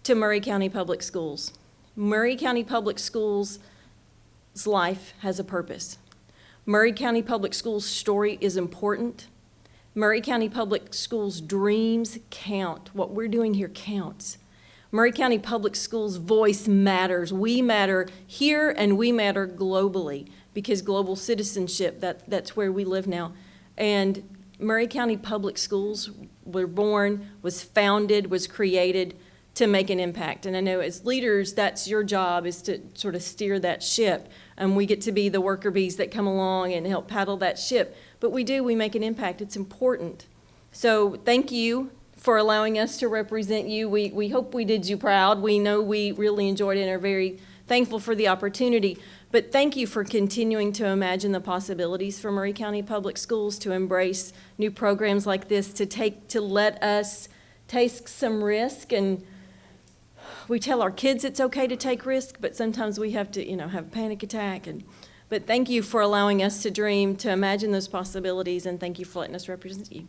to Murray County Public Schools. Murray County Public Schools' life has a purpose. Murray County Public Schools' story is important. Murray County Public Schools' dreams count. What we're doing here counts. Murray County Public Schools' voice matters. We matter here and we matter globally because global citizenship, that's where we live now. And Murray County Public Schools were born, was founded, was created to make an impact. And I know as leaders, that's your job, is to sort of steer that ship. And we get to be the worker bees that come along and help paddle that ship. But we make an impact. It's important. So thank you for allowing us to represent you. We hope we did you proud. We know we really enjoyed it and are very thankful for the opportunity. But thank you for continuing to imagine the possibilities for Murray County Public Schools, to embrace new programs like this, to let us take some risk. And we tell our kids it's okay to take risk, but sometimes we have to, have a panic attack. But thank you for allowing us to dream, to imagine those possibilities, and thank you for letting us represent you.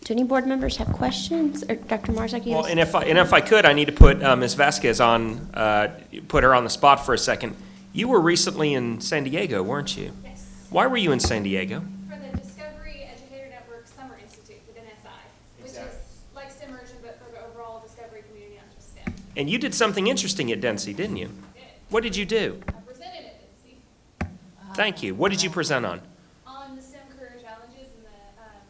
Do any board members have questions? Or Dr. Marzak, you Well, have- and if I could, I need to put Ms. Vasquez on, put her on the spot for a second. You were recently in San Diego, weren't you? Yes. Why were you in San Diego? For the Discovery Educator Network Summer Institute with NSI, which is like STEMersion, but for the overall Discovery community, not just STEM. And you did something interesting at Dempsey, didn't you? What did you do? I presented at Dempsey Thank you. What did you present on? on the STEM career challenges and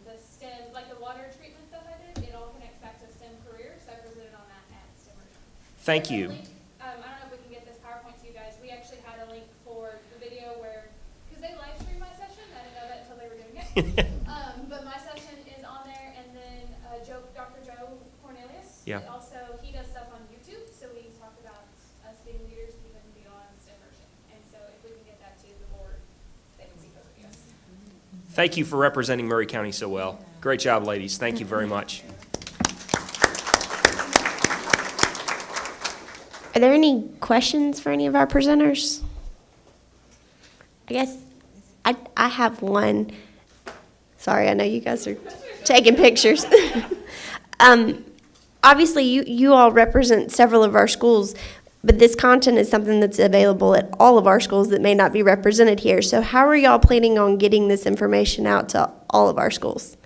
the STEM, like the water treatment stuff I did. It all connects back to STEM careers, so I presented on that at STEMersion. Thank you. I don't know if we can get this PowerPoint to you guys. We actually had a link for the video where, because they live streamed my session. I didn't know that until they were doing it. But my session is on there, and then Dr. Joe Cornelius. Yeah. Also, he does stuff on YouTube, so we talk about us being leaders even beyond STEMersion. And so if we can get that to the board, they can see those videos. Thank you for representing Murray County so well. Great job, ladies. Thank you very much. Are there any questions for any of our presenters? I guess I have one. Sorry, I know you guys are taking pictures. Obviously, you all represent several of our schools, but this content is something that's available at all of our schools that may not be represented here. So how are y'all planning on getting this information out to all of our schools?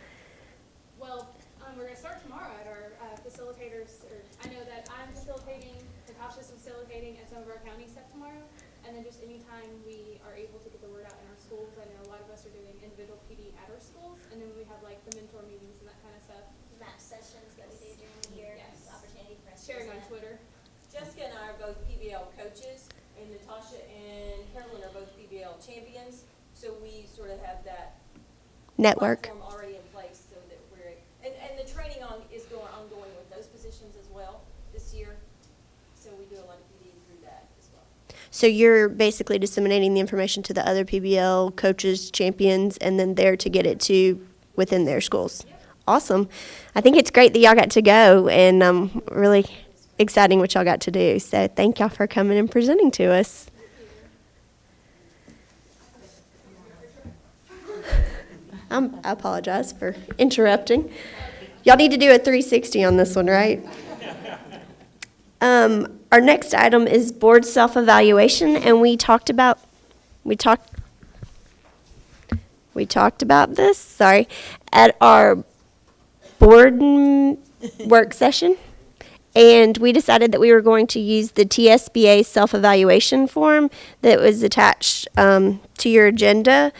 Well, we're going to start tomorrow at our facilitators. I know that I'm facilitating, Natasha's facilitating at some of our county stuff tomorrow. And then just anytime we are able to get the word out in our schools, I know a lot of us are doing individual PD at our schools. And then we have like the mentor meetings and that kind of stuff. Map sessions that we do during the year, Yes. opportunity for us to Sharing on present. Twitter. Jessica and I are both PBL coaches, and Natasha and Carolyn are both PBL champions. So we sort of have that Network. platform already in place, so that and the training is ongoing with those positions as well this year. So we do a lot of PD through that as well. So you're basically disseminating the information to the other PBL coaches, champions, and then there to get it to within their schools. Yep. Awesome. I think it's great that y'all got to go, and really exciting what y'all got to do. So thank y'all for coming and presenting to us. I apologize for interrupting. Y'all need to do a 360 on this one, right? Our next item is board self-evaluation, and we talked about this, sorry, at our board work session. And we decided that we were going to use the TSBA self-evaluation form that was attached to your agenda.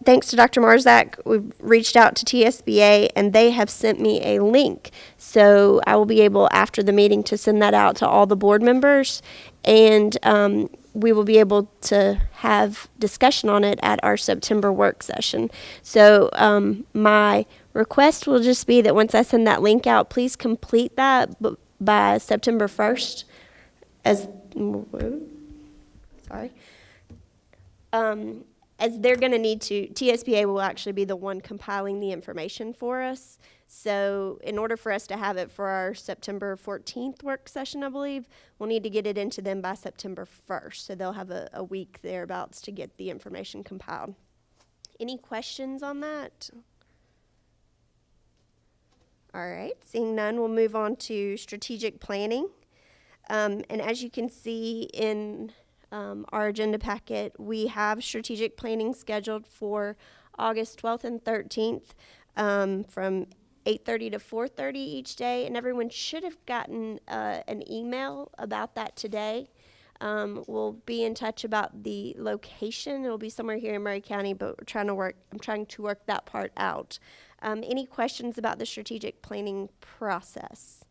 Thanks to Dr. Marzak, we've reached out to TSBA, and they have sent me a link. So I will be able, after the meeting, to send that out to all the board members, and we will be able to have discussion on it at our September work session. So my request will just be that once I send that link out, please complete that by September 1st. As they're going to need to, TSBA will actually be the one compiling the information for us. So in order for us to have it for our September 14th work session, I believe, we'll need to get it into them by September 1st. So they'll have a week thereabouts to get the information compiled. Any questions on that? All right, seeing none, we'll move on to strategic planning. And as you can see in our agenda packet, we have strategic planning scheduled for August 12th and 13th, from 8:30 to 4:30 each day, and everyone should have gotten an email about that today. We'll be in touch about the location. It'll be somewhere here in Murray County, but I'm trying to work that part out. Any questions about the strategic planning process?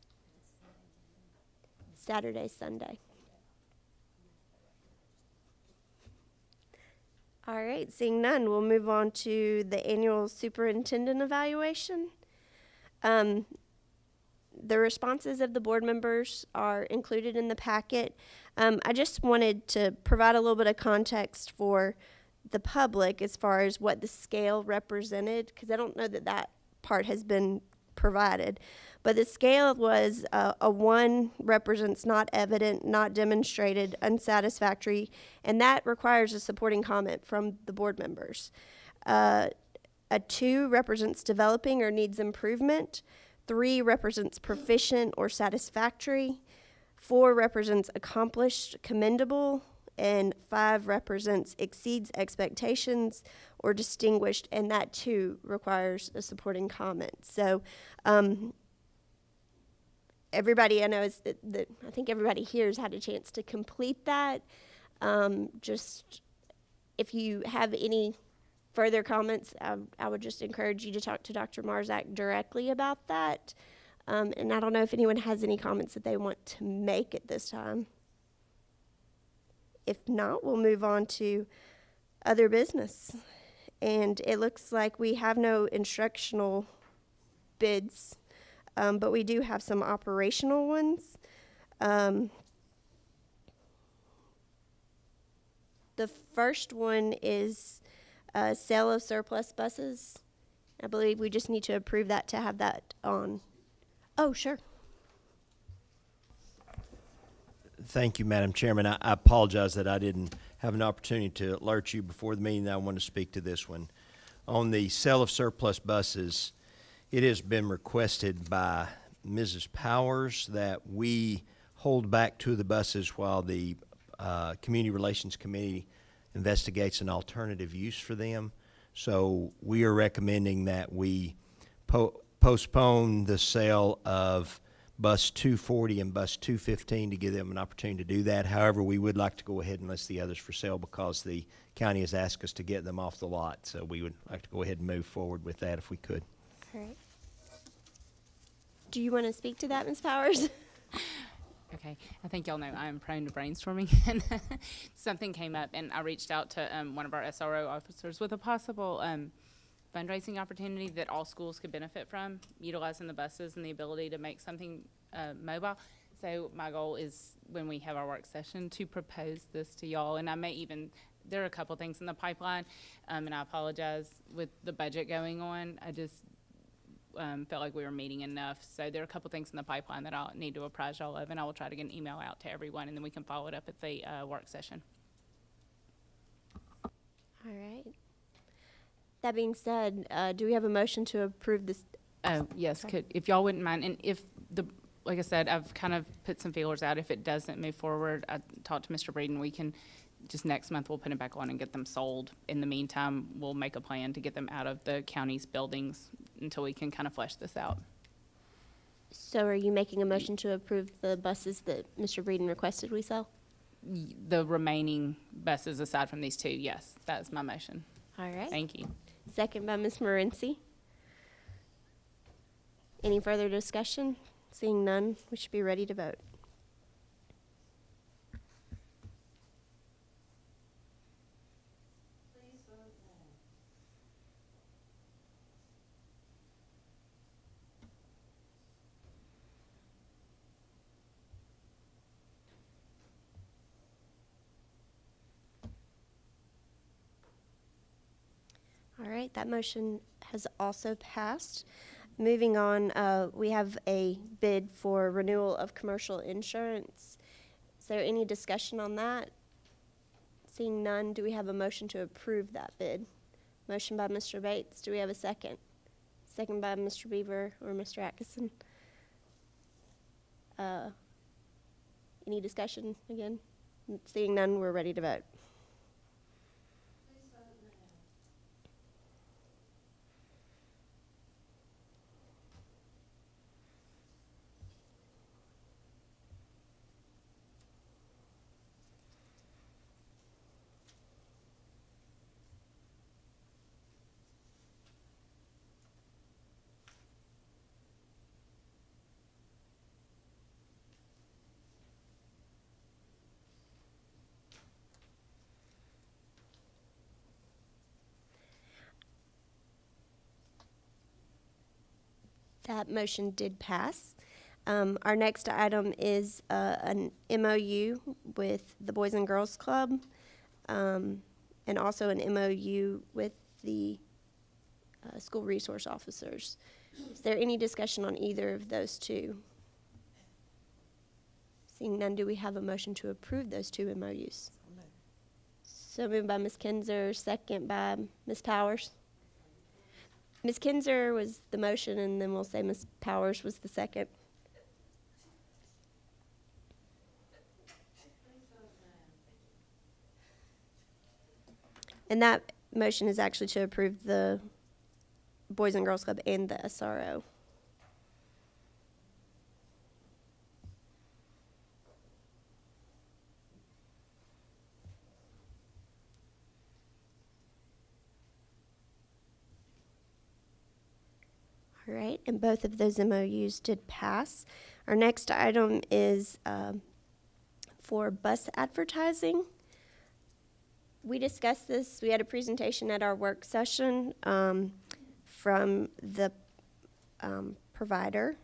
Saturday, Sunday. All right, seeing none, we'll move on to the annual superintendent evaluation. The responses of the board members are included in the packet. I just wanted to provide a little bit of context for the public as far as what the scale represented, because I don't know that that part has been provided. But the scale was a 1 represents not evident, not demonstrated, unsatisfactory, and that requires a supporting comment from the board members. A 2 represents developing or needs improvement. 3 represents proficient or satisfactory. 4 represents accomplished, commendable. And 5 represents exceeds expectations or distinguished, and that too requires a supporting comment. So everybody I know I think everybody here has had a chance to complete that. Just if you have any further comments, I would just encourage you to talk to Dr. Marzak directly about that. And I don't know if anyone has any comments that they want to make at this time. If not, we'll move on to other business. And it looks like we have no instructional bids, but we do have some operational ones. The first one is sale of surplus buses. I believe we just need to approve that to have that on. Oh, sure. Thank you, Madam Chairman. I apologize that I didn't have an opportunity to alert you before the meeting that I want to speak to this one. On the sale of surplus buses, it has been requested by Mrs. Powers that we hold back 2 of the buses while the Community Relations Committee investigates an alternative use for them. So we are recommending that we postpone the sale of Bus 240 and Bus 215 to give them an opportunity to do that. However, we would like to go ahead and list the others for sale because the county has asked us to get them off the lot. So we would like to go ahead and move forward with that if we could. All right. Do you want to speak to that, Ms. Powers? Okay, I think y'all know I'm prone to brainstorming, and something came up, and I reached out to one of our SRO officers with a possible fundraising opportunity that all schools could benefit from, utilizing the buses and the ability to make something mobile. So my goal is, when we have our work session, to propose this to y'all, and I may even, there are a couple things in the pipeline, and I apologize with the budget going on. I just felt like we were meeting enough. So there are a couple things in the pipeline that I'll need to apprise y'all of, and I will try to get an email out to everyone, and then we can follow it up at the work session. All right. That being said, do we have a motion to approve this? Oh, yes, if y'all wouldn't mind, and if like I said, I've kind of put some feelers out. If it doesn't move forward, I talked to Mr. Breeden. We can just next month we'll put it back on and get them sold. In the meantime, we'll make a plan to get them out of the county's buildings until we can kind of flesh this out. So are you making a motion to approve the buses that Mr. Breeden requested we sell? The remaining buses aside from these 2, yes, that's my motion. All right. Thank you. Second by Ms. Morency. Any further discussion? Seeing none, we should be ready to vote. All right, that motion has also passed. Moving on, we have a bid for renewal of commercial insurance. Is there any discussion on that? Seeing none, do we have a motion to approve that bid? Motion by Mr. Bates. Do we have a second? Second by Mr. Beaver or Mr. Atkinson. Any discussion again? Seeing none, we're ready to vote. That motion did pass. Our next item is an MOU with the Boys and Girls Club, and also an MOU with the school resource officers. Is there any discussion on either of those two? Seeing none, do we have a motion to approve those two MOUs? So moved by Ms. Kinzer, second by Ms. Powers. Ms. Kinzer was the motion, and then we'll say Ms. Powers was the second. And that motion is actually to approve the Boys and Girls Club and the SRO. All right, and both of those MOUs did pass. Our next item is for bus advertising. We discussed this. We had a presentation at our work session from the provider,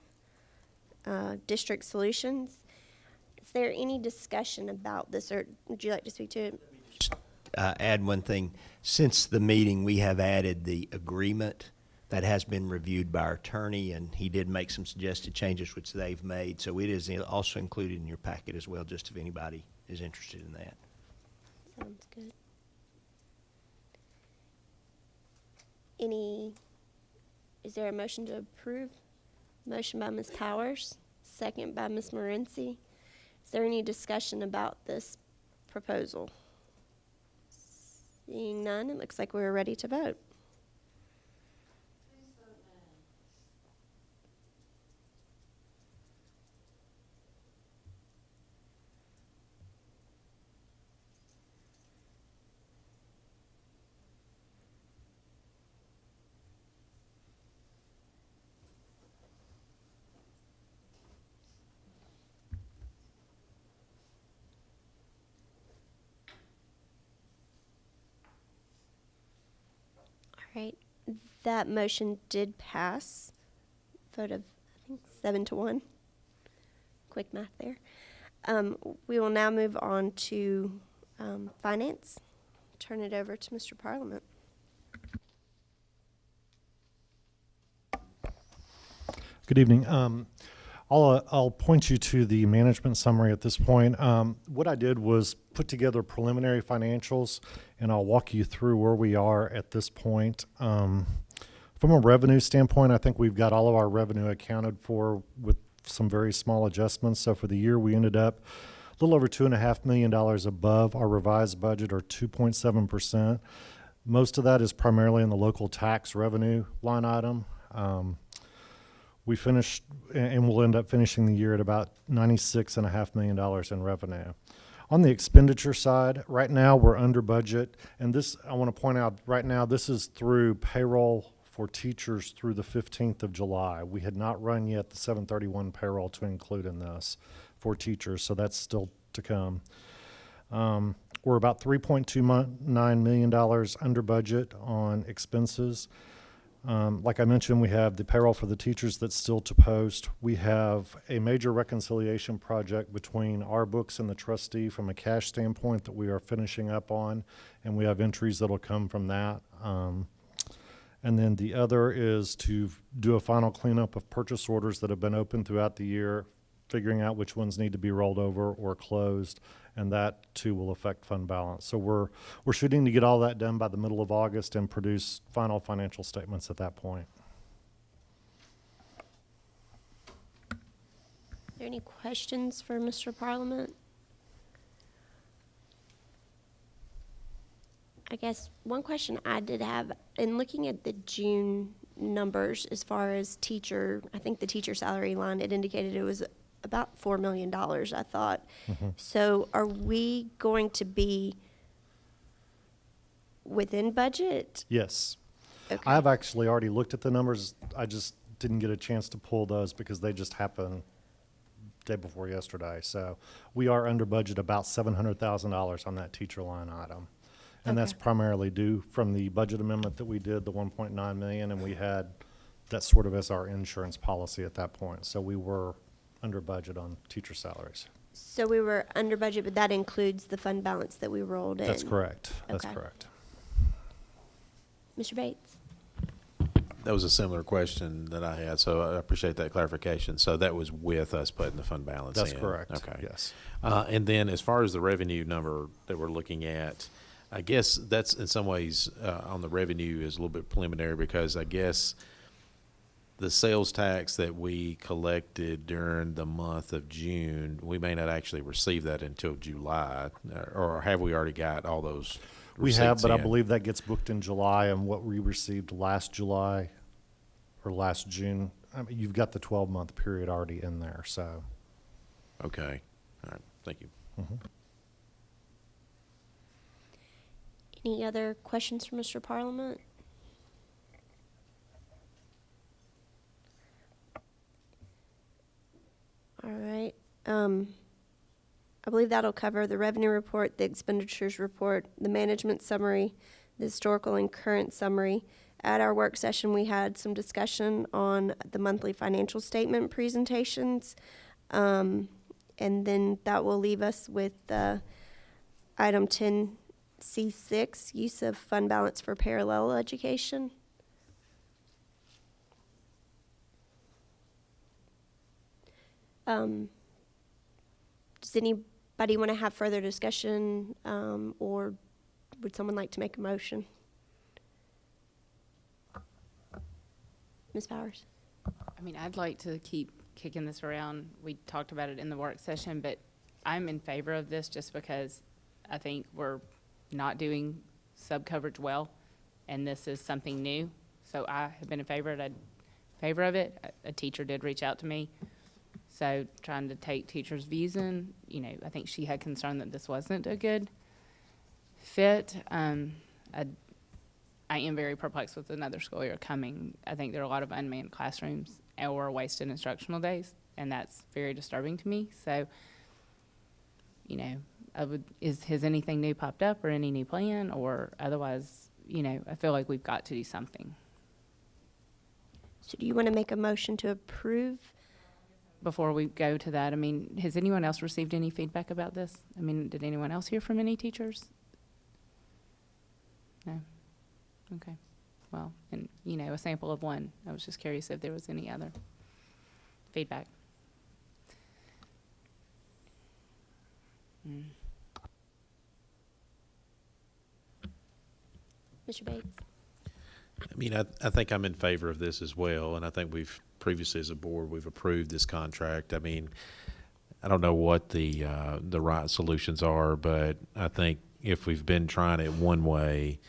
District Solutions. Is there any discussion about this, or would you like to speak to it? Add one thing. Since the meeting, we have added the agreement that has been reviewed by our attorney, and he did make some suggested changes, which they've made. So it is also included in your packet as well, just if anybody is interested in that. Sounds good. Is there a motion to approve? Motion by Ms. Powers, second by Ms. Morency. Is there any discussion about this proposal? Seeing none, it looks like we're ready to vote. All right, that motion did pass. Vote of, I think, 7-1. Quick math there. We will now move on to finance. Turn it over to Mr. Parliament. Good evening. I'll point you to the management summary at this point. What I did was put together preliminary financials, and I'll walk you through where we are at this point. From a revenue standpoint, I think we've got all of our revenue accounted for with some very small adjustments. So for the year, we ended up a little over $2.5 million above our revised budget, or 2.7%. Most of that is primarily in the local tax revenue line item. We finished, and we'll end up finishing the year at about $96.5 million in revenue. On the expenditure side, right now we're under budget, and this, I want to point out, right now this is through payroll for teachers through the 15th of July. We had not run yet the 731 payroll to include in this for teachers, so that's still to come. We're about $3.29 million under budget on expenses. Like I mentioned, we have the payroll for the teachers that's still to post. We have a major reconciliation project between our books and the trustee from a cash standpoint that we are finishing up on, and we have entries that'll come from that. And then the other is to do a final cleanup of purchase orders that have been open throughout the year, figuring out which ones need to be rolled over or closed, and that too will affect fund balance. So we're shooting to get all that done by the middle of August and produce final financial statements at that point. Are there any questions for Mr. Parliament? I guess one question I did have, in looking at the June numbers as far as teacher, I think the teacher salary line, it indicated it was about $4 million, I thought. Mm-hmm. So are we going to be within budget? Yes. Okay. I have actually already looked at the numbers. I just didn't get a chance to pull those because they just happened day before yesterday. So we are under budget about $700,000 on that teacher line item. And that's Okay. primarily due from the budget amendment that we did, the 1.9 million, and we had that sort of as our insurance policy at that point. So we were under budget on teacher salaries. So we were under budget, but that includes the fund balance that we rolled in? That's correct. That's Okay. correct. Mr. Bates? That was a similar question that I had, so I appreciate that clarification. So that was with us putting the fund balance in? That's correct. Okay. Yes. And then as far as the revenue number that we're looking at, I guess that's in some ways on the revenue is a little bit preliminary because I guess the sales tax that we collected during the month of June, we may not actually receive that until July, or have we already got all those We have, receipts but I in? believe that gets booked in July, and what we received last July or last June, I mean, you've got the 12-month period already in there, so. Okay. All right. Thank you. Any other questions for Mr. Parliament? All right. I believe that'll cover the revenue report, the expenditures report, the management summary, the historical and current summary. At our work session, we had some discussion on the monthly financial statement presentations. And then that will leave us with item 10C6, use of fund balance for parallel education. Does anybody want to have further discussion, or would someone like to make a motion? Ms. Powers? I mean, I'd like to keep kicking this around. We talked about it in the work session, but I'm in favor of this just because I think we're not doing sub-coverage well, and this is something new. So I have been in favor of it. A teacher did reach out to me. So trying to take teachers' views in, I think she had concern that this wasn't a good fit. I am very perplexed with another school year coming. I think there are a lot of unmanned classrooms or wasted instructional days, and that's very disturbing to me. So, has anything new popped up or any new plan, or otherwise, I feel like we've got to do something. So do you want to make a motion to approve? Before we go to that, has anyone else received any feedback about this? Did anyone else hear from any teachers? No? Okay. Well, and, a sample of one. I was just curious if there was any other feedback. Mr. Bates? I think I'm in favor of this as well, and I think we've previously as a board, we've approved this contract. I don't know what the right solutions are, but I think if we've been trying it one way,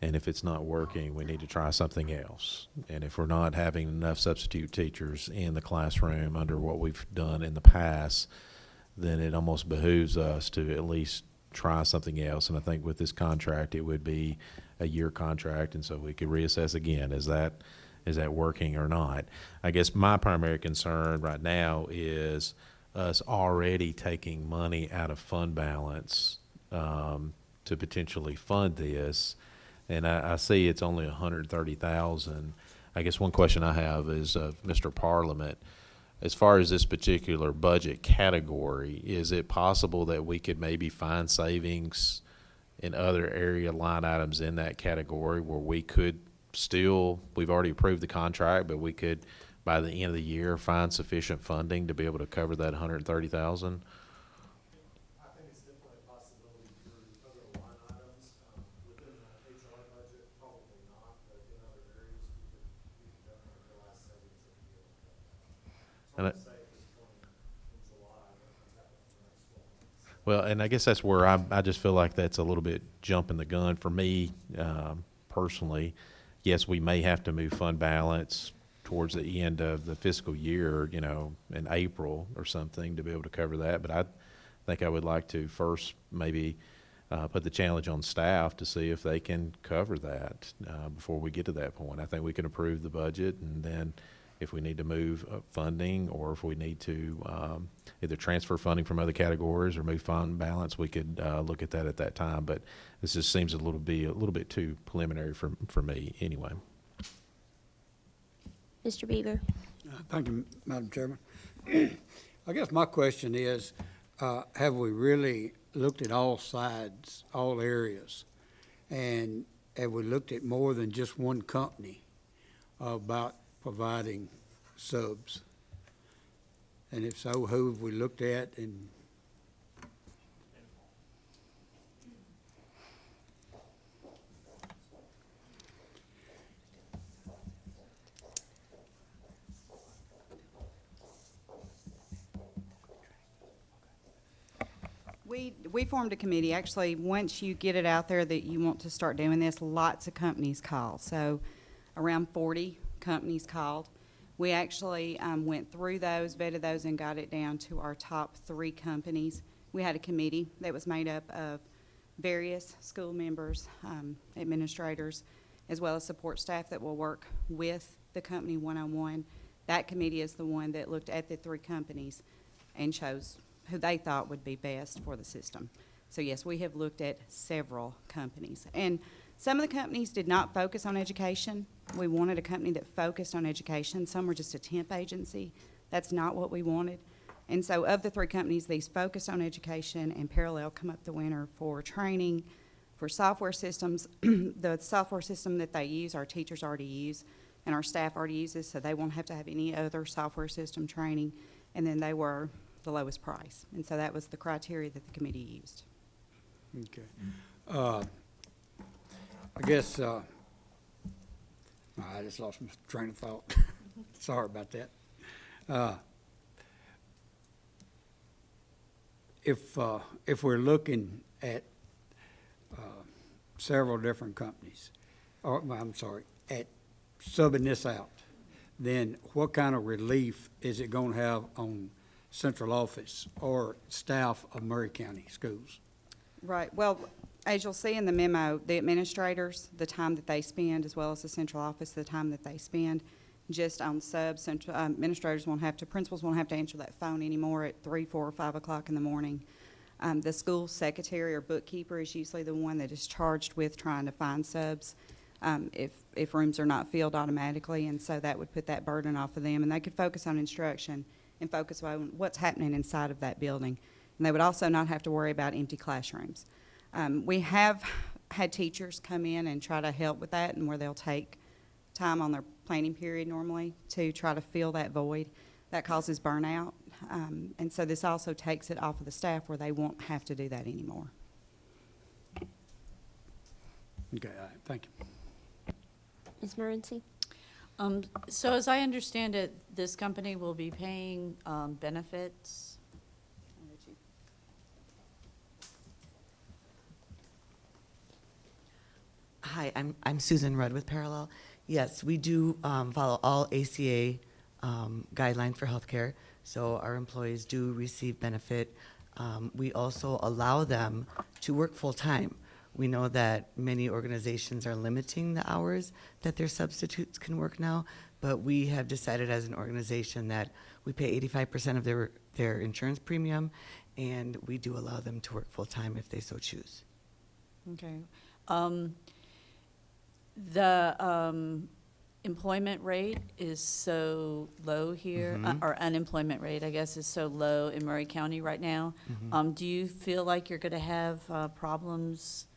and if it's not working, we need to try something else. And if we're not having enough substitute teachers in the classroom under what we've done in the past, then it almost behooves us to at least try something else. And I think with this contract, it would be a year contract, and so we could reassess again. Is that working or not? I guess my primary concern right now is us already taking money out of fund balance to potentially fund this. And I see it's only $130,000. I guess one question I have is of Mr. Parliament. As far as this particular budget category, is it possible that we could maybe find savings in other area line items in that category where we could still, we've already approved the contract, but we could, by the end of the year, find sufficient funding to be able to cover that $130,000? I think it's definitely a possibility through other line items. Within the HR budget, probably not, but in other areas, we could definitely realize savings that we able to cut that. So I would say at this point in July, what comes out in the next 12 months. Well, and I guess that's where I just feel like that's a little bit jumping the gun for me personally. Yes, we may have to move fund balance towards the end of the fiscal year, in April or something to be able to cover that. But I think I would like to first maybe put the challenge on staff to see if they can cover that before we get to that point. I think we can approve the budget, and then if we need to move funding, or if we need to either transfer funding from other categories or move fund balance, we could look at that time. But this just seems a little bit too preliminary for me anyway. Mr. Beaver? Thank you, Madam Chairman. I guess my question is, have we really looked at all sides, all areas? And have we looked at more than just one company about providing subs? And if so, who have we looked at? And we formed a committee. Actually, once you get it out there that you want to start doing this, lots of companies call. So around 40 companies called. We actually went through those, vetted those, and got it down to our top 3 companies. We had a committee that was made up of various school members, administrators, as well as support staff that will work with the company one-on-one. That committee is the one that looked at the 3 companies and chose who they thought would be best for the system. So yes, we have looked at several companies. And some of the companies did not focus on education. We wanted a company that focused on education. Some were just a temp agency. That's not what we wanted. And so of the 3 companies, these focused on education, and Parallel come up the winner for training, for software systems. The software system that they use, our teachers already use, and our staff already uses, so they won't have to have any other software system training. And then they were the lowest price. And so that was the criteria that the committee used. okay. I guess, I just lost my train of thought. Sorry about that. If we're looking at several different companies, or I'm sorry, at subbing this out, then what kind of relief is it going to have on central office or staff of Murray County Schools? Right. Well, as you'll see in the memo, the administrators, the time that they spend, as well as the central office, the time that they spend just on subs, central administrators won't have to, principals won't have to answer that phone anymore at 3, 4, or 5 o'clock in the morning. The school secretary or bookkeeper is usually the one that is charged with trying to find subs if rooms are not filled automatically, and so that would put that burden off of them, and they could focus on instruction and focus on what's happening inside of that building. And they would also not have to worry about empty classrooms. We have had teachers come in and try to help with that, and where they'll take time on their planning period normally to try to fill that void. That causes burnout. And so this also takes it off of the staff where they won't have to do that anymore. Okay, all right, thank you. Ms. Morency? So as I understand it, this company will be paying benefits. Hi, I'm Susan Rudd with Parallel. Yes, we do follow all ACA guidelines for healthcare, so our employees do receive benefit. We also allow them to work full-time. We know that many organizations are limiting the hours that their substitutes can work now, but we have decided as an organization that we pay 85% of their insurance premium, and we do allow them to work full-time if they so choose. Okay. The employment rate is so low here, or unemployment rate, I guess, is so low in Murray County right now. Do you feel like you're going to have problems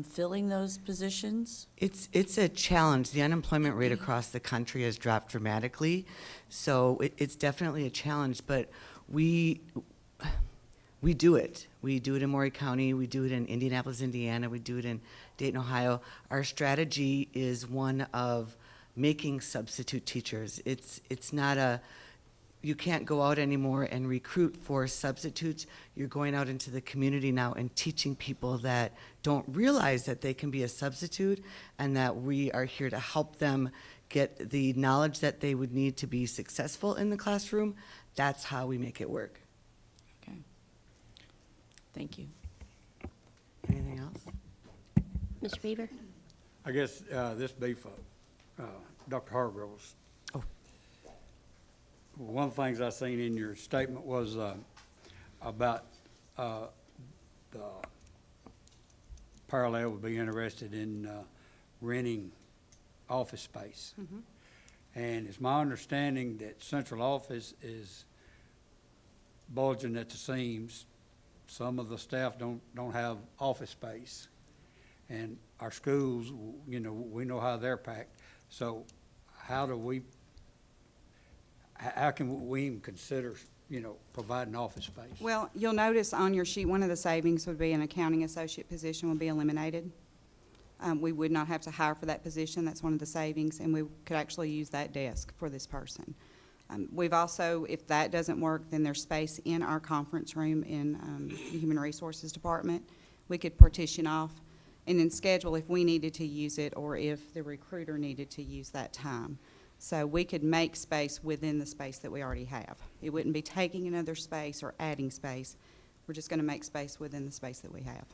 filling those positions? It's a challenge. The unemployment rate across the country has dropped dramatically, so it's definitely a challenge, but we do it. We do it in Maury County. We do it in Indianapolis, Indiana. We do it in Dayton, Ohio. Our strategy is one of making substitute teachers. It's not a, you can't go out anymore and recruit for substitutes. You're going out into the community now and teaching people that don't realize that they can be a substitute, and that we are here to help them get the knowledge that they would need to be successful in the classroom. That's how we make it work. Okay. Thank you. Anything else? Mr. Beaver? I guess this be for Dr. Hargroves. Oh. One of the things I seen in your statement was about the Parallel would be interested in renting office space. And it's my understanding that central office is bulging at the seams. Some of the staff don't have office space. And our schools, you know, we know how they're packed. So how can we even consider, you know, providing office space? Well, you'll notice on your sheet, one of the savings would be an accounting associate position will be eliminated. We would not have to hire for that position. That's one of the savings, and we could actually use that desk for this person. We've also, if that doesn't work, then there's space in our conference room in the Human Resources Department. We could partition off and then schedule if we needed to use it or if the recruiter needed to use that time. So we could make space within the space that we already have. It wouldn't be taking another space or adding space. We're just going to make space within the space that we have.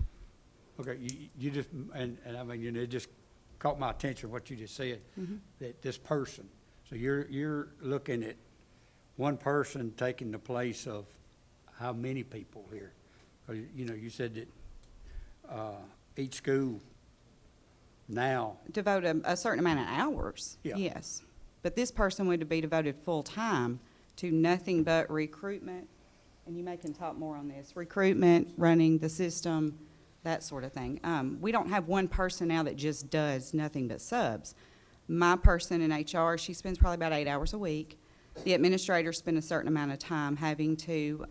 Okay, you just, and I mean, you know, it just caught my attention what you just said, that this person, so you're looking at one person taking the place of how many people here? 'Cause, you know, you said that each school now. Devote a certain amount of hours, Yeah. yes. But this person would be devoted full-time to nothing but recruitment, and you may can talk more on this, recruitment, running the system, that sort of thing. We don't have one person now that just does nothing but subs. My person in HR, she spends probably about 8 hours a week. The administrators spend a certain amount of time having to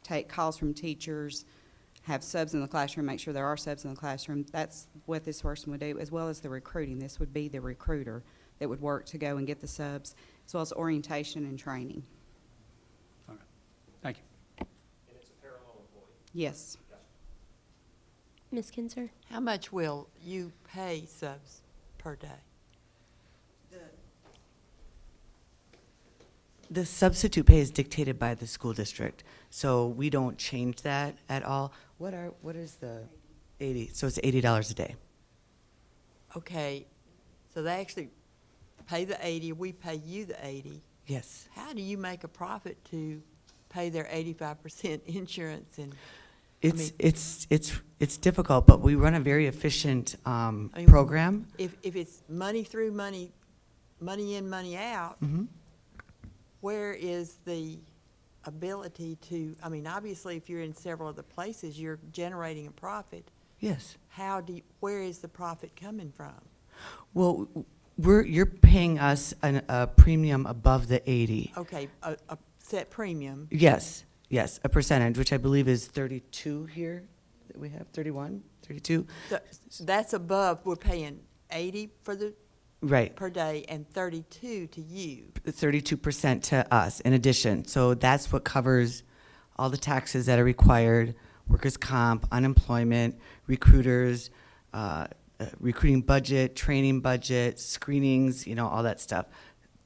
take calls from teachers, have subs in the classroom, make sure there are subs in the classroom. That's what this person would do, as well as the recruiting. This would be the recruiter that would work to go and get the subs, as well as orientation and training. Okay. Thank you. And it's a parallel employee. Yes. Ms. Kinzer? How much will you pay subs per day? The substitute pay is dictated by the school district, so we don't change that at all. What is the 80? So it's $80 a day. Okay, so they actually pay the 80, we pay you the 80. Yes. How do you make a profit to pay their 85% insurance and? It's difficult, but we run a very efficient program. If it's money through, money in, money out, where is the ability to, I mean, obviously, if you're in several other places, you're generating a profit. Yes. Where is the profit coming from? Well, you're paying us a premium above the 80. Okay, a set premium. Yes, a percentage, which I believe is 32 here that we have, 31, 32. So that's above, we're paying 80 for the Right. per day and 32 to you. 32% to us in addition. So that's what covers all the taxes that are required, workers' comp, unemployment, recruiters, recruiting budget, training budget, screenings, you know, all that stuff.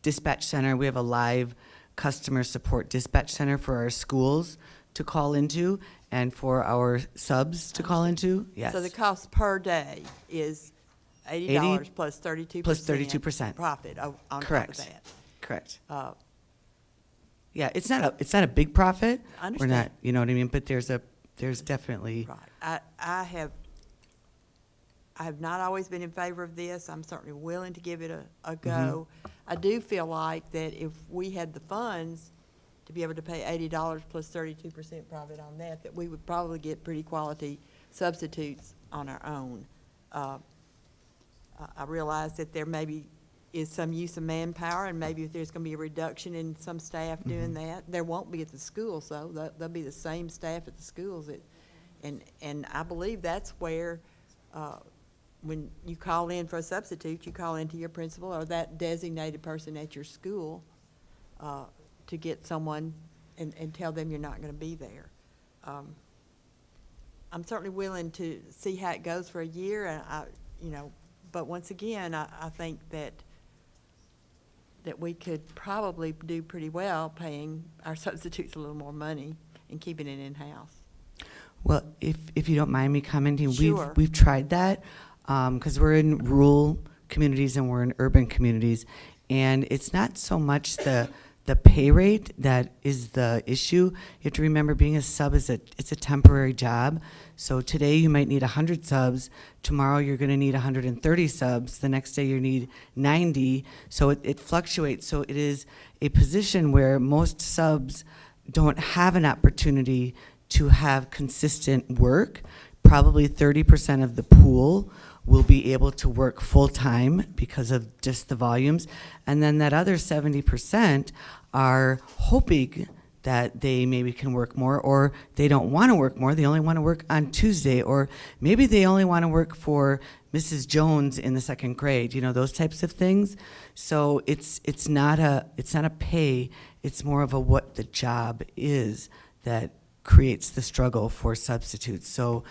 Dispatch center, we have a live customer support dispatch center for our schools to call into and for our subs to call into. Yes. So the cost per day is $80 plus 32%. Plus 32%. Profit on Correct. top of that. Correct. Yeah, it's not a big profit. I understand. We're not, you know what I mean? But there's definitely. Right. I have not always been in favor of this. I'm certainly willing to give it a go. I do feel like that if we had the funds to be able to pay $80 plus 32% profit on that, that we would probably get pretty quality substitutes on our own. I realize that there maybe is some use of manpower, and maybe if there's going to be a reduction in some staff doing that, there won't be at the schools, though. There'll be the same staff at the schools. And I believe that's where, when you call in for a substitute, you call into your principal or that designated person at your school to get someone and tell them you're not going to be there. I'm certainly willing to see how it goes for a year, and but once again, I think that we could probably do pretty well paying our substitutes a little more money and keeping it in-house. Well, if you don't mind me commenting, Sure. we've tried that because we're in rural communities and we're in urban communities, and it's not so much the the pay rate that is the issue. You have to remember, being a sub it's a temporary job. So today you might need 100 subs. Tomorrow you're going to need 130 subs. The next day you need 90. So it fluctuates. So it is a position where most subs don't have an opportunity to have consistent work. Probably 30% of the pool will be able to work full-time because of just the volumes. And then that other 70% are hoping that they maybe can work more, or they don't want to work more. They only want to work on Tuesday, or maybe they only want to work for Mrs. Jones in the second grade, you know, those types of things. So it's not a pay, it's more of a what the job is that creates the struggle for substitutes. So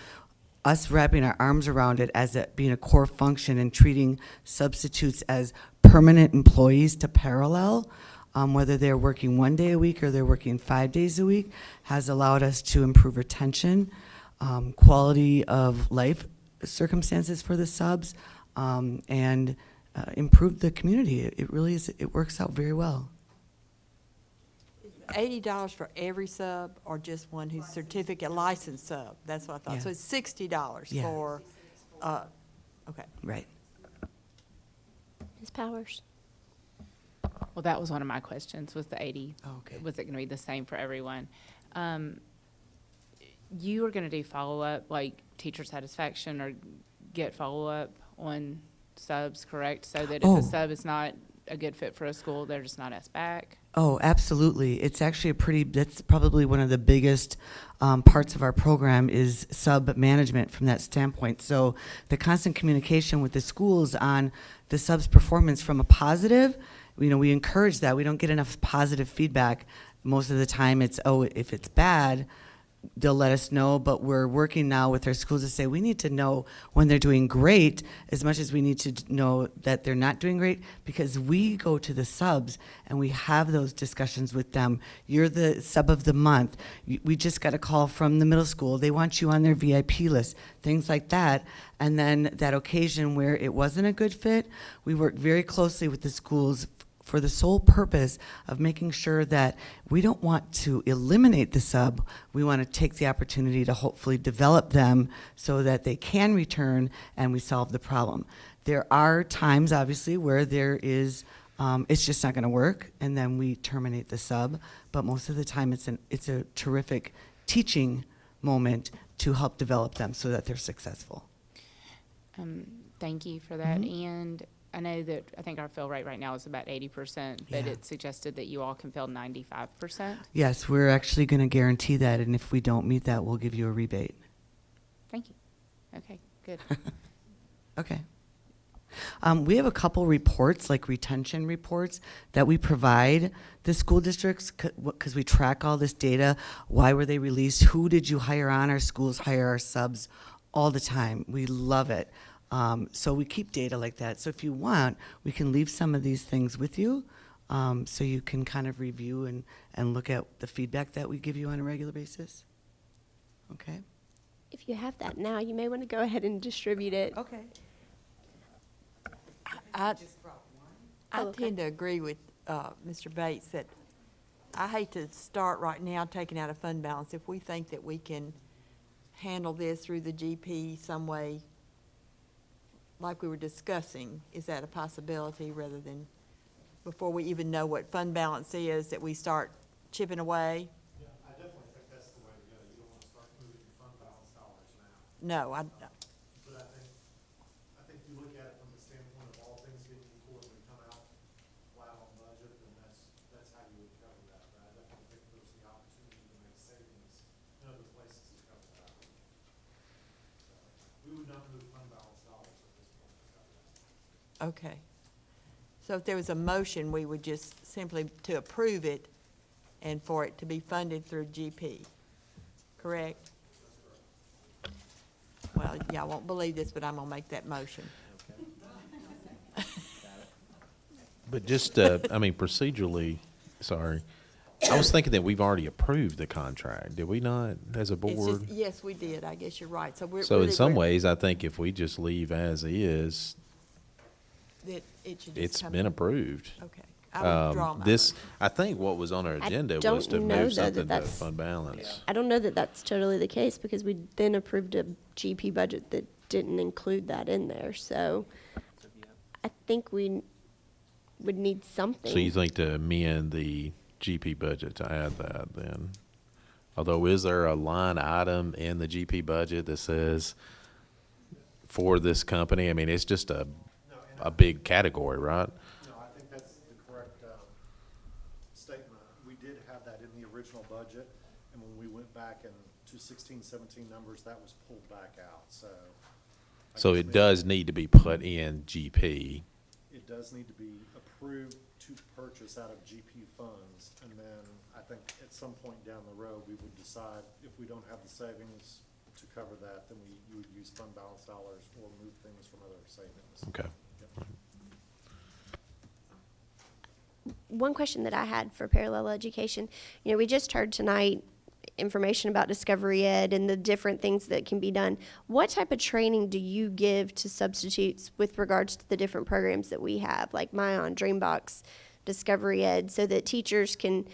us wrapping our arms around it as it being a core function and treating substitutes as permanent employees to parallel, whether they're working 1 day a week or they're working 5 days a week, has allowed us to improve retention, quality of life circumstances for the subs, and improve the community. It really is, it works out very well. $80 for every sub, or just one who's certificate licensed sub? That's what I thought. Yeah. So it's $60 Yeah. for, okay. Right. Ms. Powers? Well, that was one of my questions, was the 80. Okay. Was it going to be the same for everyone? You are going to do follow-up, like teacher satisfaction, or get follow-up on subs, correct? So that if a sub is not a good fit for a school, they're just not asked back? Oh, absolutely. It's actually that's probably one of the biggest parts of our program is sub management from that standpoint. So the constant communication with the schools on the sub's performance from a positive, you know, we encourage that. We don't get enough positive feedback. Most of the time it's, oh, if it's bad, they'll let us know, but we're working now with our schools to say we need to know when they're doing great as much as we need to know that they're not doing great, because we go to the subs and we have those discussions with them. You're the sub of the month. We just got a call from the middle school. They want you on their VIP list, things like that. And then that occasion where it wasn't a good fit, we work very closely with the schools for the sole purpose of making sure that we don't want to eliminate the sub. We want to take the opportunity to hopefully develop them so that they can return and we solve the problem. There are times, obviously, where there is, it's just not going to work, and then we terminate the sub. But most of the time, it's a terrific teaching moment to help develop them so that they're successful. Thank you for that. Mhm. And I know that I think our fill rate right now is about 80%, but Yeah. it suggested that you all can fill 95%. Yes, we're actually going to guarantee that, and if we don't meet that, we'll give you a rebate. Thank you. Okay, good. Okay. We have a couple reports, like retention reports, that we provide the school districts because we track all this data. Why were they released? Who did you hire on? Our schools hire our subs all the time. We love it. So we keep data like that. So if you want, we can leave some of these things with you so you can kind of review and look at the feedback that we give you on a regular basis. Okay? If you have that now, you may want to go ahead and distribute it. Okay. I Oh, okay. tend to agree with Mr. Bates that I hate to start right now taking out a fund balance. If we think that we can handle this through the GP some way, like we were discussing, is that a possibility, rather than before we even know what fund balance is, that we start chipping away? Yeah, I definitely think that's the way to go. You don't want to start moving your fund balance dollars now. No, But I think you look at it from the standpoint of all things being equal, and we come out flat on budget, then that's how you would cover that. But I definitely think there's the opportunity to make savings in other places to cover that. So we would not move fund balance dollars at this point to cover that. okay. So if there was a motion, we would just simply to approve it and for it to be funded through GP, correct? Well, y'all won't believe this, but I'm gonna make that motion. But just, I mean, procedurally, sorry, I was thinking that we've already approved the contract. Did we not, as a It's board? just, yes, we did, I guess you're right, so we're. So in really, some we're- ways, I think if we just leave as is, That it should just it's come been in. approved. Okay. I withdraw my This, I think what was on our agenda was don't to know, though, move that something to that's- fund balance. I don't know that that's totally the case because we then approved a GP budget that didn't include that in there. So I think we would need something. So you think to amend the GP budget to add that then? Although, is there a line item in the GP budget that says for this company? I mean, it's just a big category, right? No, I think that's the correct statement. We did have that in the original budget, and when we went back to 16, 17 numbers, that was pulled back out, so. I So guess it maybe does need to be put in GP. It does need to be approved to purchase out of GP funds, and then I think at some point down the road, we would decide if we don't have the savings to cover that, then you would use fund balance dollars or move things from other savings. Okay. One question that I had for parallel education, we just heard tonight information about Discovery Ed and the different things that can be done. What type of training do you give to substitutes with regards to the different programs that we have, like Myon, Dreambox, Discovery Ed, so that teachers can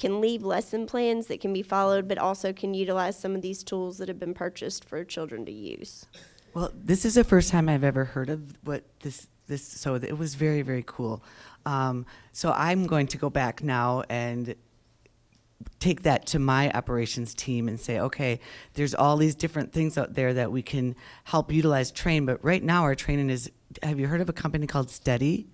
leave lesson plans that can be followed, but also can utilize some of these tools that have been purchased for children to use? Well, this is the first time I've ever heard of what this, so it was very, very cool. So I'm going to go back now and take that to my operations team and say, okay, there's all these different things out there that we can help utilize, train, but right now our training is, have you heard of a company called Steady?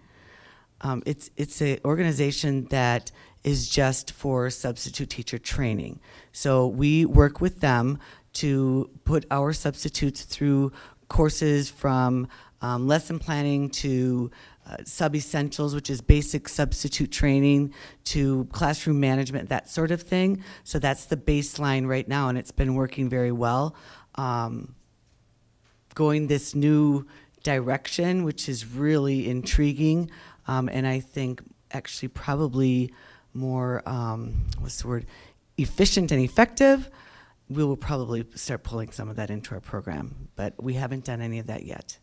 It's an organization that is just for substitute teacher training. So we work with them to put our substitutes through courses from lesson planning to sub-essentials, which is basic substitute training, to classroom management, that sort of thing. So that's the baseline right now, and it's been working very well. Going this new direction, which is really intriguing, and I think actually probably more, what's the word, efficient and effective. We will probably start pulling some of that into our program, but we haven't done any of that yet.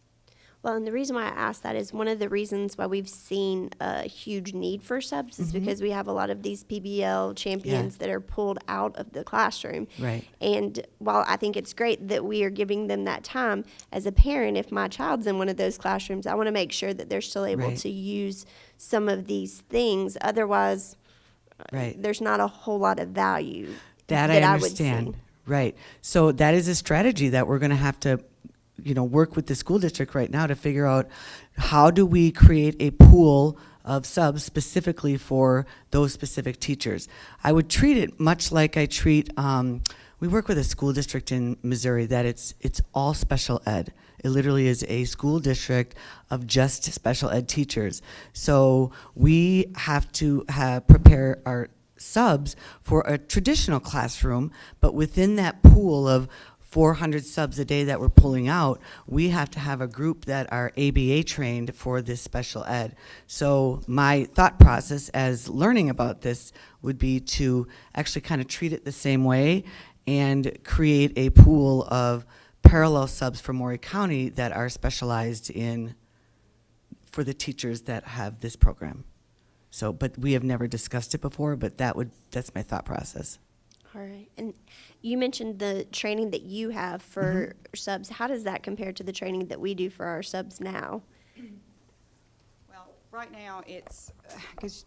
Well, and the reason why I asked that is one of the reasons why we've seen a huge need for subs is because we have a lot of these PBL champions that are pulled out of the classroom. Right. And while I think it's great that we are giving them that time, as a parent, if my child's in one of those classrooms, I want to make sure that they're still able Right. to use some of these things. Otherwise, Right. there's not a whole lot of value That that I would see. understand. Right. So that is a strategy that we're going to have to, work with the school district right now to figure out how do we create a pool of subs specifically for those specific teachers. I would treat it much like I treat, we work with a school district in Missouri that it's all special ed. It literally is a school district of just special ed teachers. So we have to prepare our subs for a traditional classroom, but within that pool of 400 subs a day that we're pulling out, we have to have a group that are ABA trained for this special ed. So my thought process as learning about this would be to actually kind of treat it the same way and create a pool of parallel subs for Maury County that are specialized in for the teachers that have this program. So, but we have never discussed it before, but that's my thought process. All right. And you mentioned the training that you have for subs. How does that compare to the training that we do for our subs now? Well, right now, it's, because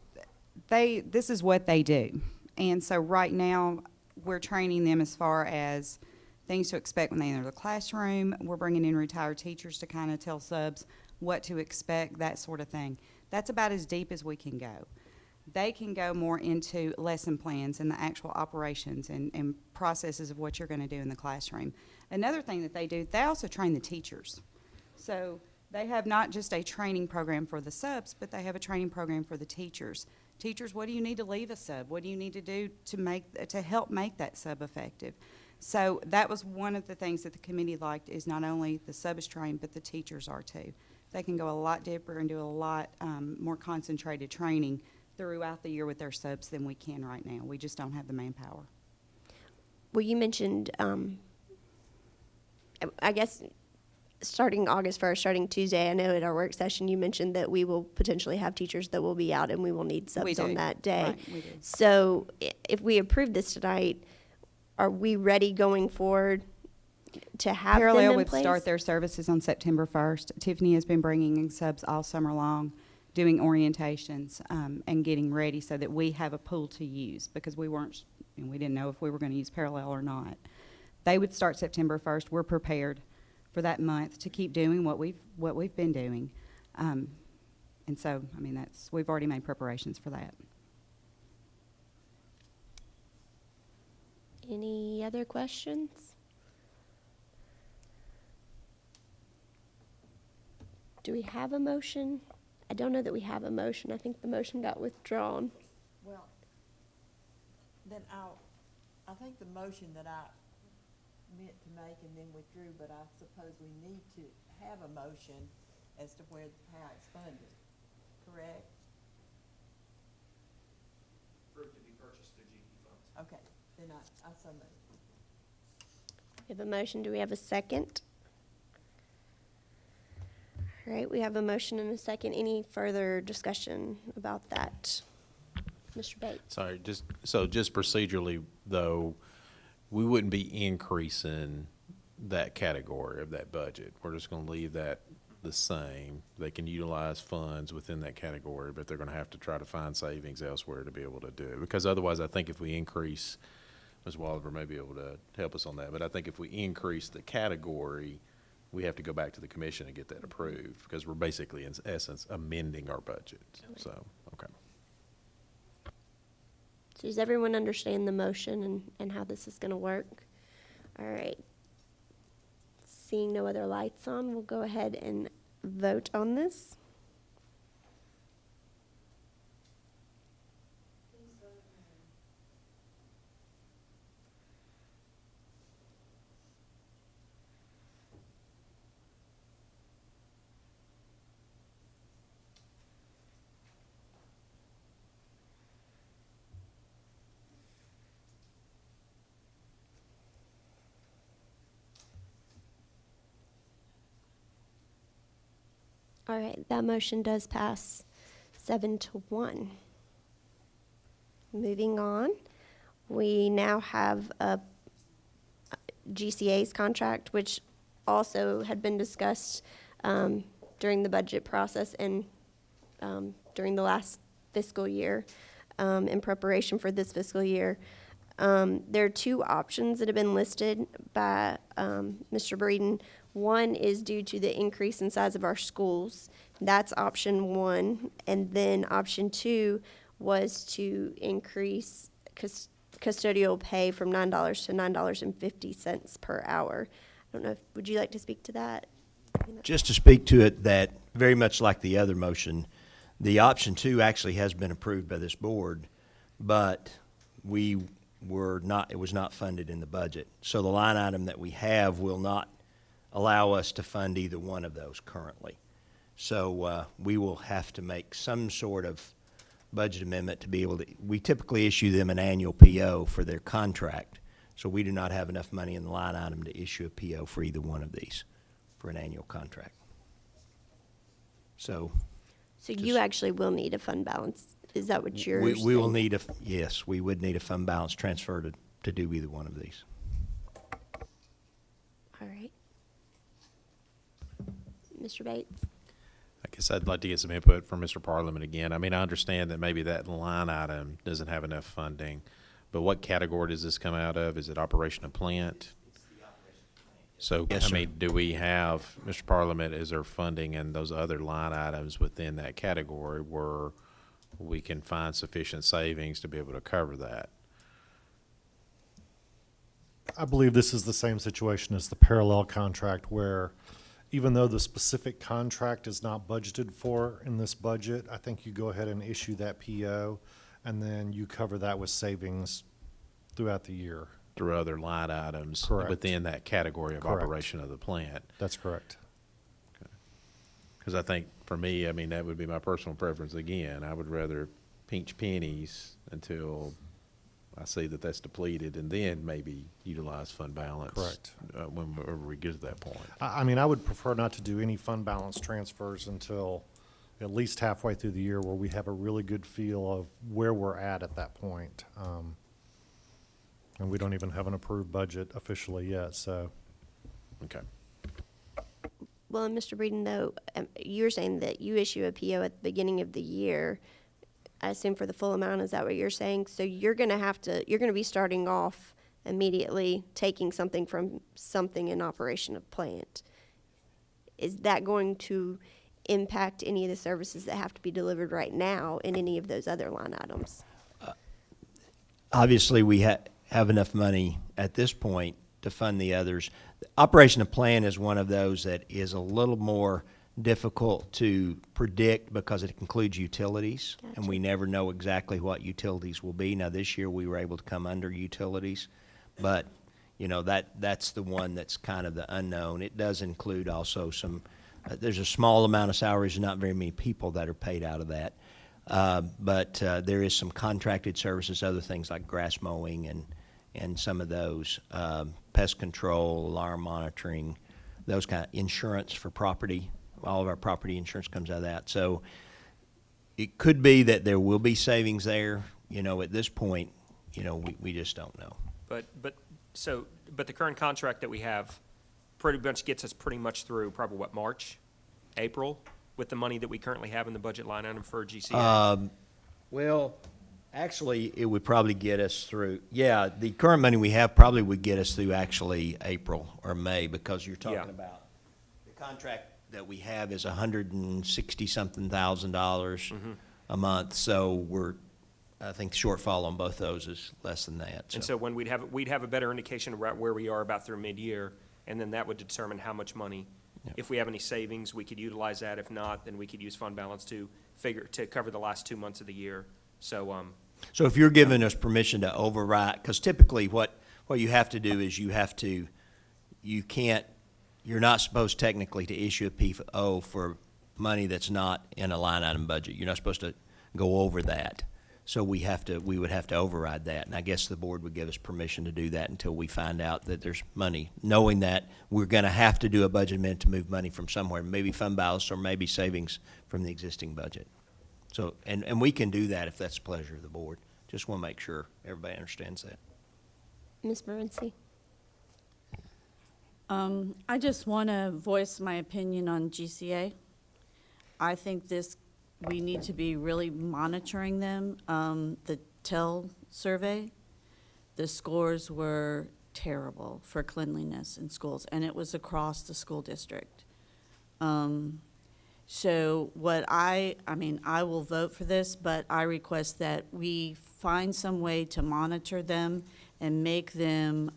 this is what they do. And so right now, we're training them as far as things to expect when they enter the classroom. We're bringing in retired teachers to kind of tell subs what to expect, that sort of thing. That's about as deep as we can go. They can go more into lesson plans and the actual operations and processes of what you're going to do in the classroom. Another thing that they do, they also train the teachers. So they have not just a training program for the subs, but they have a training program for the teachers. Teachers, what do you need to leave a sub? What do you need to do to help make that sub effective? So that was one of the things that the committee liked, is not only the sub is trained, but the teachers are too. They can go a lot deeper and do a lot more concentrated training throughout the year with their subs than we can right now. We just don't have the manpower. Well, you mentioned, I guess, starting August 1st, starting Tuesday, I know at our work session, you mentioned that we will potentially have teachers that will be out and we will need We subs on do. that day. Right, we do. So if we approve this tonight, are we ready going forward to have them Parallel in would place? start their services on September 1st. Tiffany has been bringing in subs all summer long, doing orientations and getting ready so that we have a pool to use because we didn't know if we were going to use Parallel or not. They would start September 1st. We're prepared for that month to keep doing what we've been doing. And so, I mean, we've already made preparations for that. Any other questions? Do we have a motion? I don't know that we have a motion. I think the motion got withdrawn. Well, then I think the motion that I meant to make and then withdrew, but I suppose we need to have a motion as to how it's funded, correct? Approved to be purchased through GP funds. Okay, then I so moved. We have a motion. Do we have a second? All right, we have a motion and a second. Any further discussion about that? Mr. Bates? Sorry, just procedurally, though, we wouldn't be increasing that category of that budget. We're just going to leave that the same. They can utilize funds within that category, but they're going to have to try to find savings elsewhere to be able to do it. Because otherwise, I think if we increase, Ms. Walliver may be able to help us on that, but I think if we increase the category, we have to go back to the commission and get that approved because we're basically, in essence, amending our budget. So, okay. So does everyone understand the motion and how this is going to work? All right. Seeing no other lights on, we'll go ahead and vote on this. All right, that motion does pass 7-1. Moving on, we now have a GCA's contract, which also had been discussed during the budget process and during the last fiscal year in preparation for this fiscal year. There are two options that have been listed by Mr. Breeden. One is due to the increase in size of our schools. That's option one. And then option two was to increase custodial pay from $9 to $9.50 per hour. I don't know, would you like to speak to that? Just to speak to it, that very much like the other motion, the option two actually has been approved by this board, but it was not funded in the budget. So the line item that we have will not allow us to fund either one of those currently. So we will have to make some sort of budget amendment to be able to, we typically issue them an annual PO for their contract. So we do not have enough money in the line item to issue a PO for either one of these for an annual contract. So You actually will need a fund balance. Is that what you're saying? we will need yes, we would need a fund balance transfer to do either one of these. All right. Mr. Bates? I guess I'd like to get some input from Mr. Parliament again. I mean, I understand that maybe that line item doesn't have enough funding, but what category does this come out of? Is it operation of plant? So, Yes, I sir. mean, do we have, Mr. Parliament, is there funding in those other line items within that category where we can find sufficient savings to be able to cover that? I believe this is the same situation as the parallel contract where even though the specific contract is not budgeted for in this budget, I think you go ahead and issue that PO and then you cover that with savings throughout the year. Through other line items Correct. within that category of Correct. operation of the plant? That's correct. Because I think for me, I mean, that would be my personal preference again. I would rather pinch pennies until I see that that's depleted, and then maybe utilize fund balance. Correct. Whenever we get to that point. I mean, I would prefer not to do any fund balance transfers until at least halfway through the year, where we have a really good feel of where we're at that point. And we don't even have an approved budget officially yet, so. Okay. Well, and Mr. Breeden, though, you're saying that you issue a PO at the beginning of the year, I assume for the full amount, is that what you're saying? So you're gonna be starting off immediately taking something from something in operation of plant. Is that going to impact any of the services that have to be delivered right now in any of those other line items? Obviously, we have enough money at this point to fund the others. The operation of plan is one of those that is a little more difficult to predict because it includes utilities, and we never know exactly what utilities will be. Now, this year, we were able to come under utilities, but, you know, that's the one that's kind of the unknown. It does include also some, there's a small amount of salaries and not very many people that are paid out of that. But there is some contracted services, other things like grass mowing and some of those, pest control, alarm monitoring, those kind of insurance for property. All of our property insurance comes out of that. So it could be that there will be savings there. You know, at this point, you know, we just don't know. But the current contract that we have pretty much gets us pretty much through probably what, March, April, with the money that we currently have in the budget line item for GCA? Well, actually, it would probably get us through, yeah, the current money we have probably would get us through actually April or May, because you're talking about the contract that we have is $160-something thousand a month. So I think the shortfall on both those is less than that. And so when we'd have a better indication of where we are about through mid-year, and then that would determine how much money. If we have any savings, we could utilize that. If not, then we could use fund balance to cover the last 2 months of the year. So, so if you're giving us permission to override, because typically what you have to do is you're not supposed technically to issue a PO for money that's not in a line item budget. You're not supposed to go over that. So we would have to override that, and I guess the board would give us permission to do that until we find out that there's money, knowing that we're going to have to do a budget amendment to move money from somewhere, maybe fund balance or maybe savings from the existing budget. So, and we can do that if that's the pleasure of the board. Just want to make sure everybody understands that. Ms. Morency? I just want to voice my opinion on GCA. I think we need to be really monitoring them. The TEL survey, the scores were terrible for cleanliness in schools, and it was across the school district. So I will vote for this, but I request that we find some way to monitor them and make them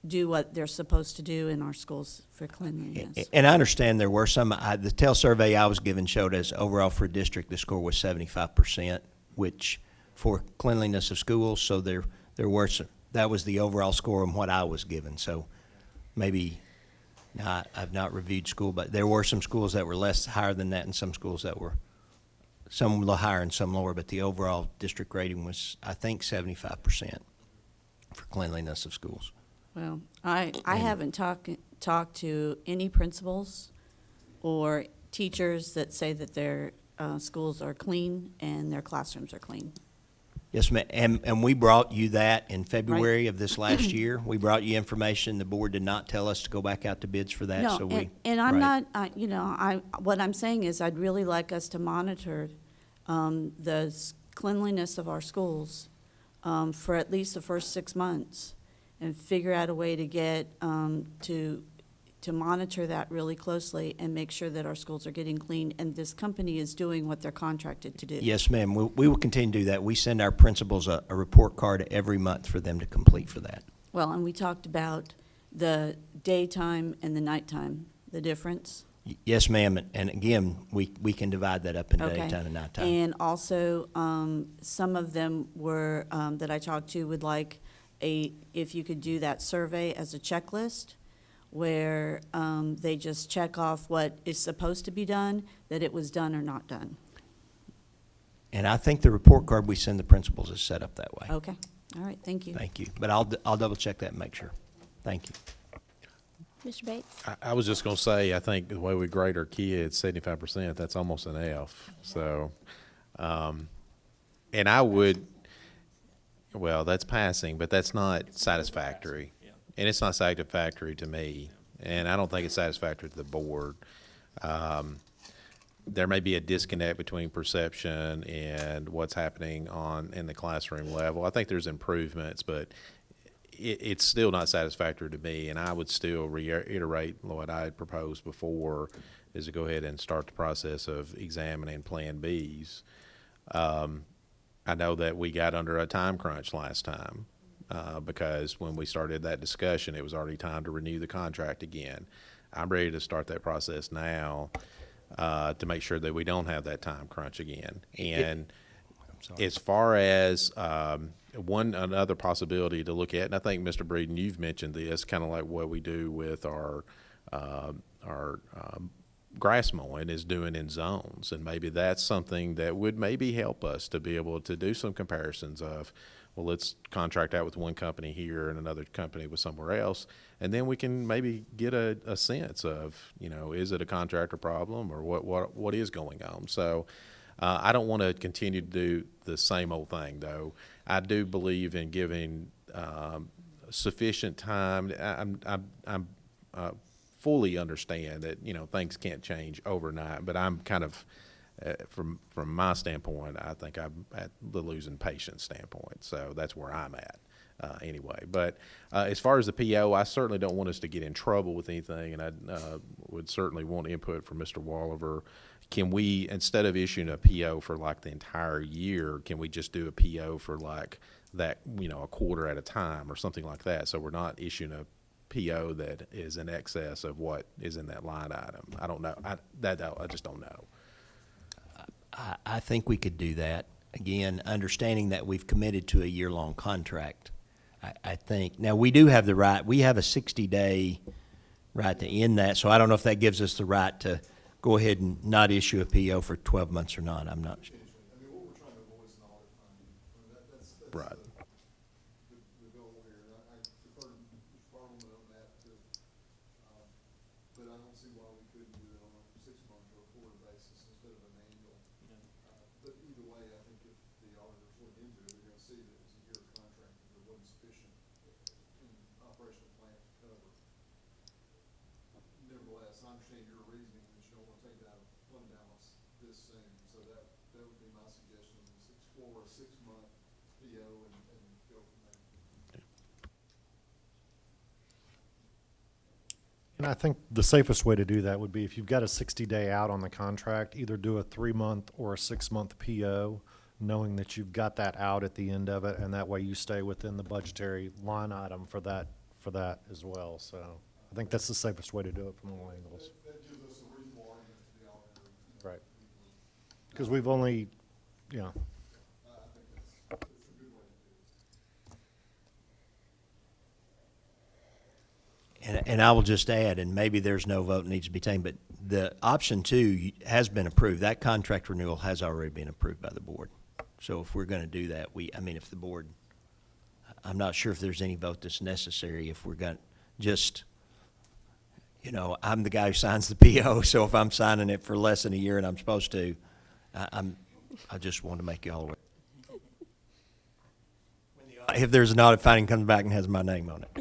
do what they're supposed to do in our schools for cleanliness. And I understand there were some, the TEL survey I was given showed us overall for district, the score was 75%, which for cleanliness of schools, so there were some, that was the overall score on what I was given. So maybe, I've not reviewed school, but there were some schools that were higher than that and some schools that were, some a little higher and some lower, but the overall district rating was, I think, 75% for cleanliness of schools. Well, I haven't talked to any principals or teachers that say that their schools are clean and their classrooms are clean. Yes, ma'am. And we brought you that in February of this last year. We brought you information. The board did not tell us to go back out to bids for that. No, So and I'm not, what I'm saying is I'd really like us to monitor the cleanliness of our schools for at least the first 6 months and figure out a way to get to monitor that really closely and make sure that our schools are getting clean and this company is doing what they're contracted to do. Yes, ma'am. We will continue to do that. We send our principals a report card every month for them to complete for that. Well, and we talked about the daytime and the nighttime, the difference. Yes, ma'am. And again, we can divide that up in Okay. daytime and nighttime. And also, some of them were, that I talked to would like if you could do that survey as a checklist where they just check off what is supposed to be done, that it was done or not done. And I think the report card we send the principals is set up that way. Okay, all right, thank you. Thank you. But I'll double check that and make sure. Thank you. Mr. Bates? I was just going to say, I think the way we grade our kids, 75%, that's almost an F. So, and I would, well, that's passing, but that's not satisfactory. And it's not satisfactory to me, and I don't think it's satisfactory to the board. There may be a disconnect between perception and what's happening in the classroom level. I think there's improvements, but it's still not satisfactory to me, and I would still reiterate what I had proposed before, is to go ahead and start the process of examining Plan Bs. I know that we got under a time crunch last time because when we started that discussion, it was already time to renew the contract again. I'm ready to start that process now to make sure that we don't have that time crunch again. And as far as another possibility to look at, and I think, Mr. Breeden, you've mentioned this, kind of like what we do with our grass mowing, is doing in zones. And maybe that's something that would maybe help us to be able to do some comparisons of, well, let's contract out with one company here and another company with somewhere else. And then we can maybe get a sense of, is it a contractor problem or what is going on? So I don't want to continue to do the same old thing, though. I do believe in giving sufficient time. I'm fully understand that things can't change overnight, but I'm kind of from my standpoint, I think I'm at the losing patience standpoint. So that's where I'm at anyway. But as far as the PO, I certainly don't want us to get in trouble with anything, and I would certainly want input from Mr. Walliver. Can we, instead of issuing a PO for like the entire year, can we just do a PO for like that, a quarter at a time or something like that? So we're not issuing a PO that is in excess of what is in that line item. I don't know. I just don't know. I think we could do that. Again, understanding that we've committed to a year-long contract. I think, now we do have the right, we have a 60-day right to end that, so I don't know if that gives us the right to go ahead and not issue a PO for 12 months or not. I'm not sure. Right. But I don't see why we couldn't do it on a 6-month or a quarter basis instead of an annual. But either way, I think if the auditors look into it, they're going to see that it was a year contract that there wasn't sufficient in operational plan to cover. Nevertheless, I understand your reasoning that you don't want to take that out of fund balance this soon. So that would be my suggestion, is explore a 6-month PO and go from there. And I think the safest way to do that would be, if you've got a 60-day out on the contract, either do a 3-month or a 6-month PO, knowing that you've got that out at the end of it, and that way you stay within the budgetary line item for that as well. So I think that's the safest way to do it from all angles. That gives us a reasonable argument to the auditor. Right. Because we've only, I think that's a good way to do it. And I will just add, and maybe there's no vote needs to be taken, but the option 2 has been approved. That contract renewal has already been approved by the board. So if we're going to do that, if the board, I'm not sure if there's any vote that's necessary. If we're going to just, I'm the guy who signs the PO, so if I'm signing it for less than a year and I'm supposed to, I just want to make you all aware. If there's an audit finding comes back and has my name on it.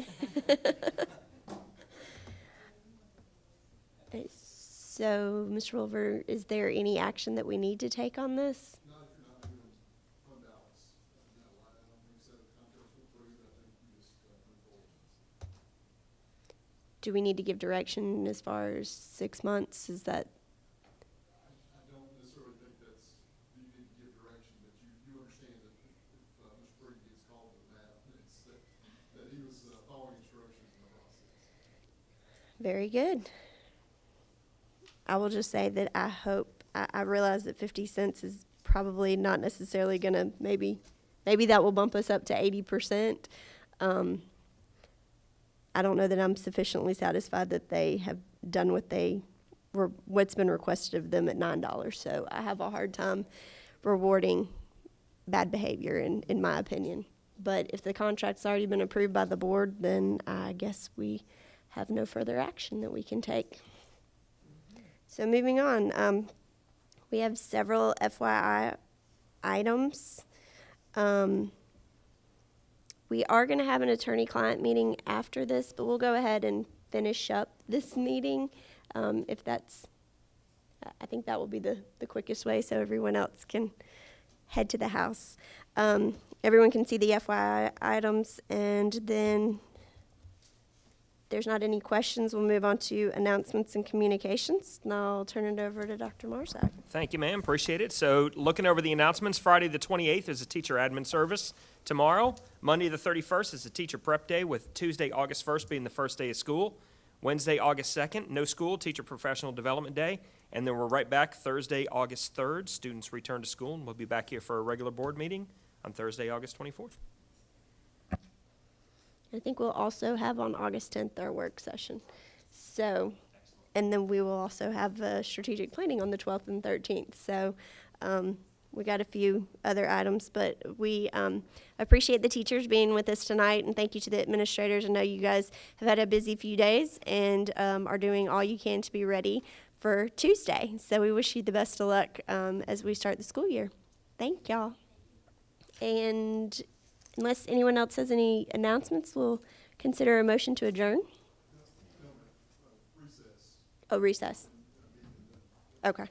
So, Mr. Wilver, is there any action that we need to take on this? Not if you're not doing fund balance. No, I don't think so. The contract's approved. I think you just move forward. Do we need to give direction as far as 6 months? Is that? I don't necessarily think you need to give direction, but you understand that if Mr. Briggs gets called to that, it's that he was following instructions in the process. Very good. I will just say that I hope, I realize that 50 cents is probably not necessarily going to, maybe that will bump us up to 80%. I don't know that I'm sufficiently satisfied that they have done what's been requested of them at $9. So I have a hard time rewarding bad behavior, in my opinion. But if the contract's already been approved by the board, then I guess we have no further action that we can take. So moving on, we have several FYI items. We are going to have an attorney-client meeting after this, but we'll go ahead and finish up this meeting. If that's, I think that will be the quickest way so everyone else can head to the house. Everyone can see the FYI items, and then if there's not any questions, we'll move on to announcements and communications, and I'll turn it over to Dr. Marzak. Thank you, ma'am. Appreciate it. So looking over the announcements, Friday the 28th is a teacher admin service. Tomorrow, Monday the 31st is a teacher prep day, with Tuesday, August 1st being the first day of school. Wednesday, August 2nd, no school, teacher professional development day. And then we're right back Thursday, August 3rd. Students return to school, and we'll be back here for a regular board meeting on Thursday, August 24th. I think we'll also have on August 10th our work session. So, and then we will also have strategic planning on the 12th and 13th. So we got a few other items, but we appreciate the teachers being with us tonight, and thank you to the administrators. I know you guys have had a busy few days and are doing all you can to be ready for Tuesday. So we wish you the best of luck as we start the school year. Thank y'all. And unless anyone else has any announcements, we'll consider a motion to adjourn. Oh, recess. Okay.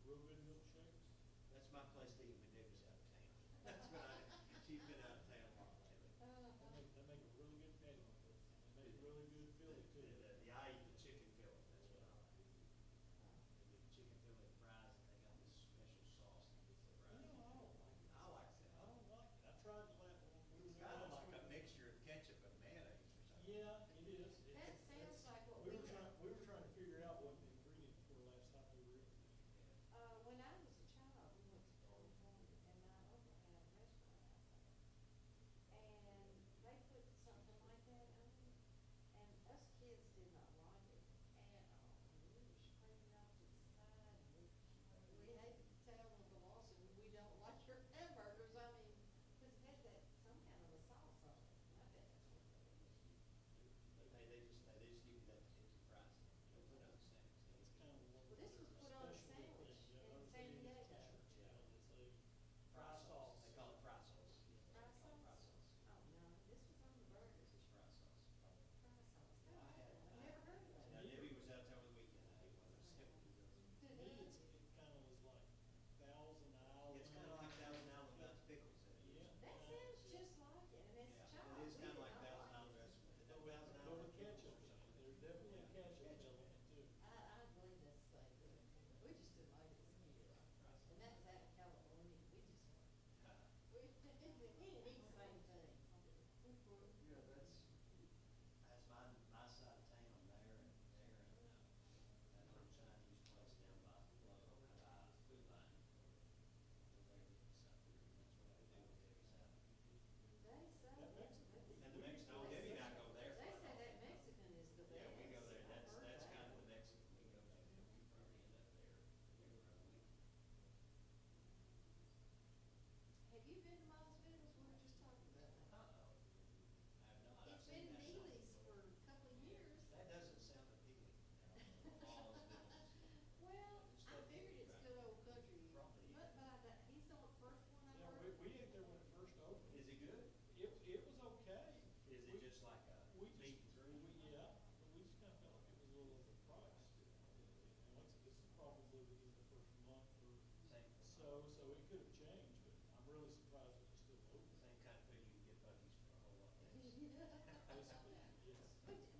real good milkshakes? That's my place to eat when Debbie's out of town. That's what she's been out of town a lot lately. They make a really good patty. They make really good Philly too. I eat the chicken fillet, that's what I like. They get the chicken fillet fries, and they got this special sauce that gets the fries. You know, I don't like it. I like that. I don't like it. I tried the last one. It's kind of like a mixture of ketchup and mayonnaise or something. Yeah, it is. That sounds like what We we were had. trying to figure out what the ingredients were last time we were in. When I was a child, we went to California, and my uncle had a restaurant out there. And they put something like that on it, and us kids did not like it at all. We were screaming off to the side, and we hated to tell them the boss, and we don't like your hamburgers, I mean, because it had that, some kind of a sauce on it, and I bet that's what they used. But they just give you that empty fries. You don't put it on the sandwich. It's kind of one Well, this was put on a sandwich in San Diego. Fry sauce. They call it fry sauce. Fry They call it fry sauce? sauce. Oh, no, this was on the burgers. This is fry sauce. Fry sauce. Yeah, I had it. I've never heard of Now, that. Debbie was out there over the weekend. I ate one of those. To me, it kind of was like Thousand Island. It's kind of like Thousand Island without the pickles in it. Yeah. That sounds just like it, and it's Yeah, chocolate. it is kind of like Thousand Island dressing. But with ketchup, there's definitely a ketchup element too. I believe that's the same thing. We just didn't like it as kids. And that was out of California. We just weren't. We didn't eat the same thing. Yeah, that's my side of town there and that little Chinese place down by Food Line. That's what they do with Debbie's out. They say. And the Mexican, Debbie and I go there. They say that Mexican is the best. Yeah, we go there. I've heard That's that. kind of the Mexican we go to. We probably end up there every week. Have you been to Miles Fiddles? We were just talking about that. I've not. I've It's seen been that sign. Neely's for a couple of years. That doesn't sound appealing. Mall's Fiddles. Well, I figured it's good old country, Probably. but he's the first one I Yeah, heard. we ate there when it first opened. Is it good? It was okay. Is it just like a meat and three? Yeah, but we just kind of felt like it was a little overpriced. And like I said, this is probably within the first month or so it could have changed, but I'm really surprised that it's still open. Same kind of food you can get Buc-ee's for a whole lot less. Basically, yes. But